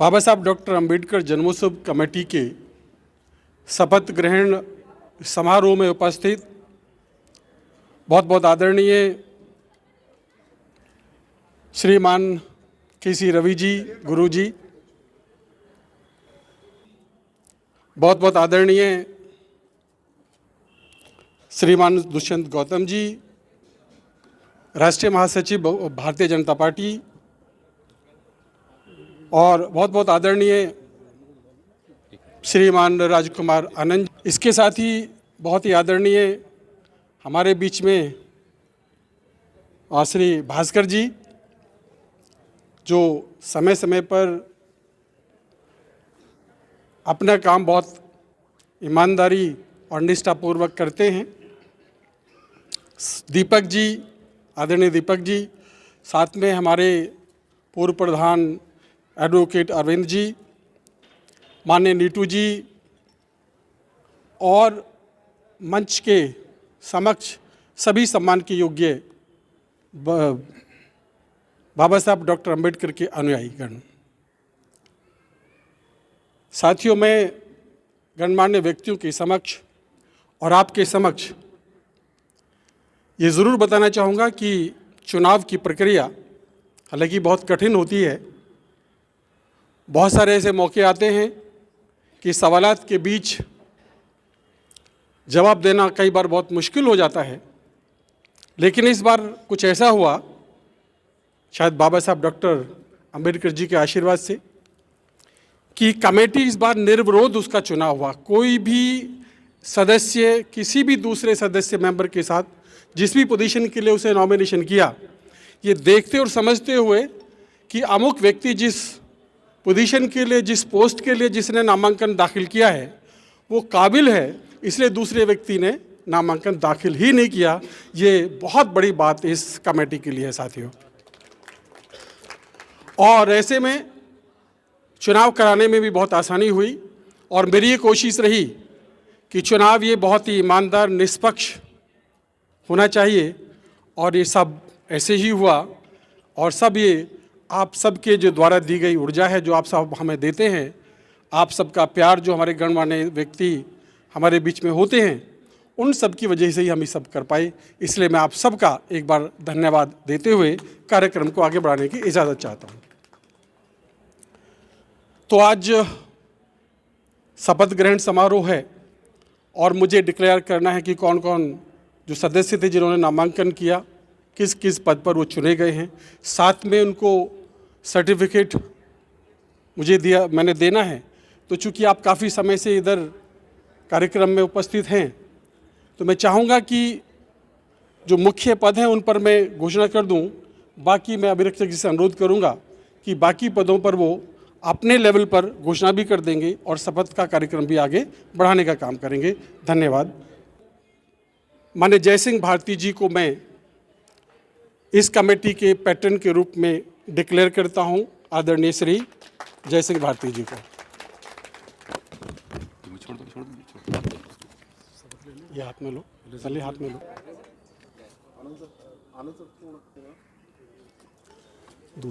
S17: बाबा साहब डॉक्टर अंबेडकर जन्मोत्सव कमेटी के शपथ ग्रहण समारोह में उपस्थित बहुत बहुत आदरणीय श्रीमान केसी रवि जी गुरु जी, बहुत बहुत आदरणीय श्रीमान दुष्यंत गौतम जी, राष्ट्रीय महासचिव भारतीय जनता पार्टी, और बहुत बहुत आदरणीय
S5: श्रीमान राजकुमार आनंद, इसके साथ ही बहुत ही आदरणीय हमारे बीच में श्री भास्कर जी, जो समय समय पर अपना काम बहुत ईमानदारी और निष्ठापूर्वक करते हैं। दीपक जी, आदरणीय दीपक जी, साथ में हमारे पूर्व प्रधान एडवोकेट अरविंद जी, माननीय नीटू जी, और मंच के समक्ष सभी सम्मान के योग्य बाबा साहब डॉक्टर अंबेडकर के अनुयायी गण। साथियों, मैं गणमान्य व्यक्तियों के समक्ष और आपके समक्ष ये ज़रूर बताना चाहूँगा कि चुनाव की प्रक्रिया हालांकि बहुत कठिन होती है। बहुत सारे ऐसे मौके आते हैं कि सवालात के बीच जवाब देना कई बार बहुत मुश्किल हो जाता है, लेकिन इस बार कुछ ऐसा हुआ, शायद बाबा साहब डॉक्टर अंबेडकर जी के आशीर्वाद से, कि कमेटी इस बार निर्विरोध उसका चुनाव हुआ। कोई भी सदस्य किसी भी दूसरे सदस्य मेंबर के साथ जिस भी पोजीशन के लिए उसे नॉमिनेशन किया, ये देखते और समझते हुए कि अमुक व्यक्ति जिस पोजीशन के लिए, जिस पोस्ट के लिए जिसने नामांकन दाखिल किया है वो काबिल है, इसलिए दूसरे व्यक्ति ने नामांकन दाखिल ही नहीं किया। ये बहुत बड़ी बात इस कमेटी के लिए है साथियों। और ऐसे में चुनाव कराने में भी बहुत आसानी हुई और मेरी ये कोशिश रही कि चुनाव ये बहुत ही ईमानदार, निष्पक्ष होना चाहिए, और ये सब ऐसे ही हुआ। और सब ये आप सबके जो द्वारा दी गई ऊर्जा है, जो आप सब हमें देते हैं, आप सबका प्यार, जो हमारे गणमान्य व्यक्ति हमारे बीच में होते हैं, उन सब की वजह से ही हम ये सब कर पाए। इसलिए मैं आप सबका एक बार धन्यवाद देते हुए कार्यक्रम को आगे बढ़ाने की इजाज़त चाहता हूँ। तो आज शपथ ग्रहण समारोह है और मुझे डिक्लेयर करना है कि कौन कौन जो सदस्य थे जिन्होंने नामांकन किया, किस किस पद पर वो चुने गए हैं। साथ में उनको सर्टिफिकेट मैंने देना है। तो चूँकि आप काफ़ी समय से इधर कार्यक्रम में उपस्थित हैं, तो मैं चाहूँगा कि जो मुख्य पद हैं उन पर मैं घोषणा कर दूँ। बाकी मैं अभिरक्षक जी से अनुरोध करूँगा कि बाकी पदों पर वो अपने लेवल पर घोषणा भी कर देंगे और शपथ का कार्यक्रम भी आगे बढ़ाने का काम करेंगे। धन्यवाद। माननीय जयसिंह भारती जी को मैं इस कमेटी के पैटर्न के रूप में डिक्लेयर करता हूं। आदरणीय श्री जयसिंह भारती जी को ये हाथ में लो, चलिए हाथ में लो।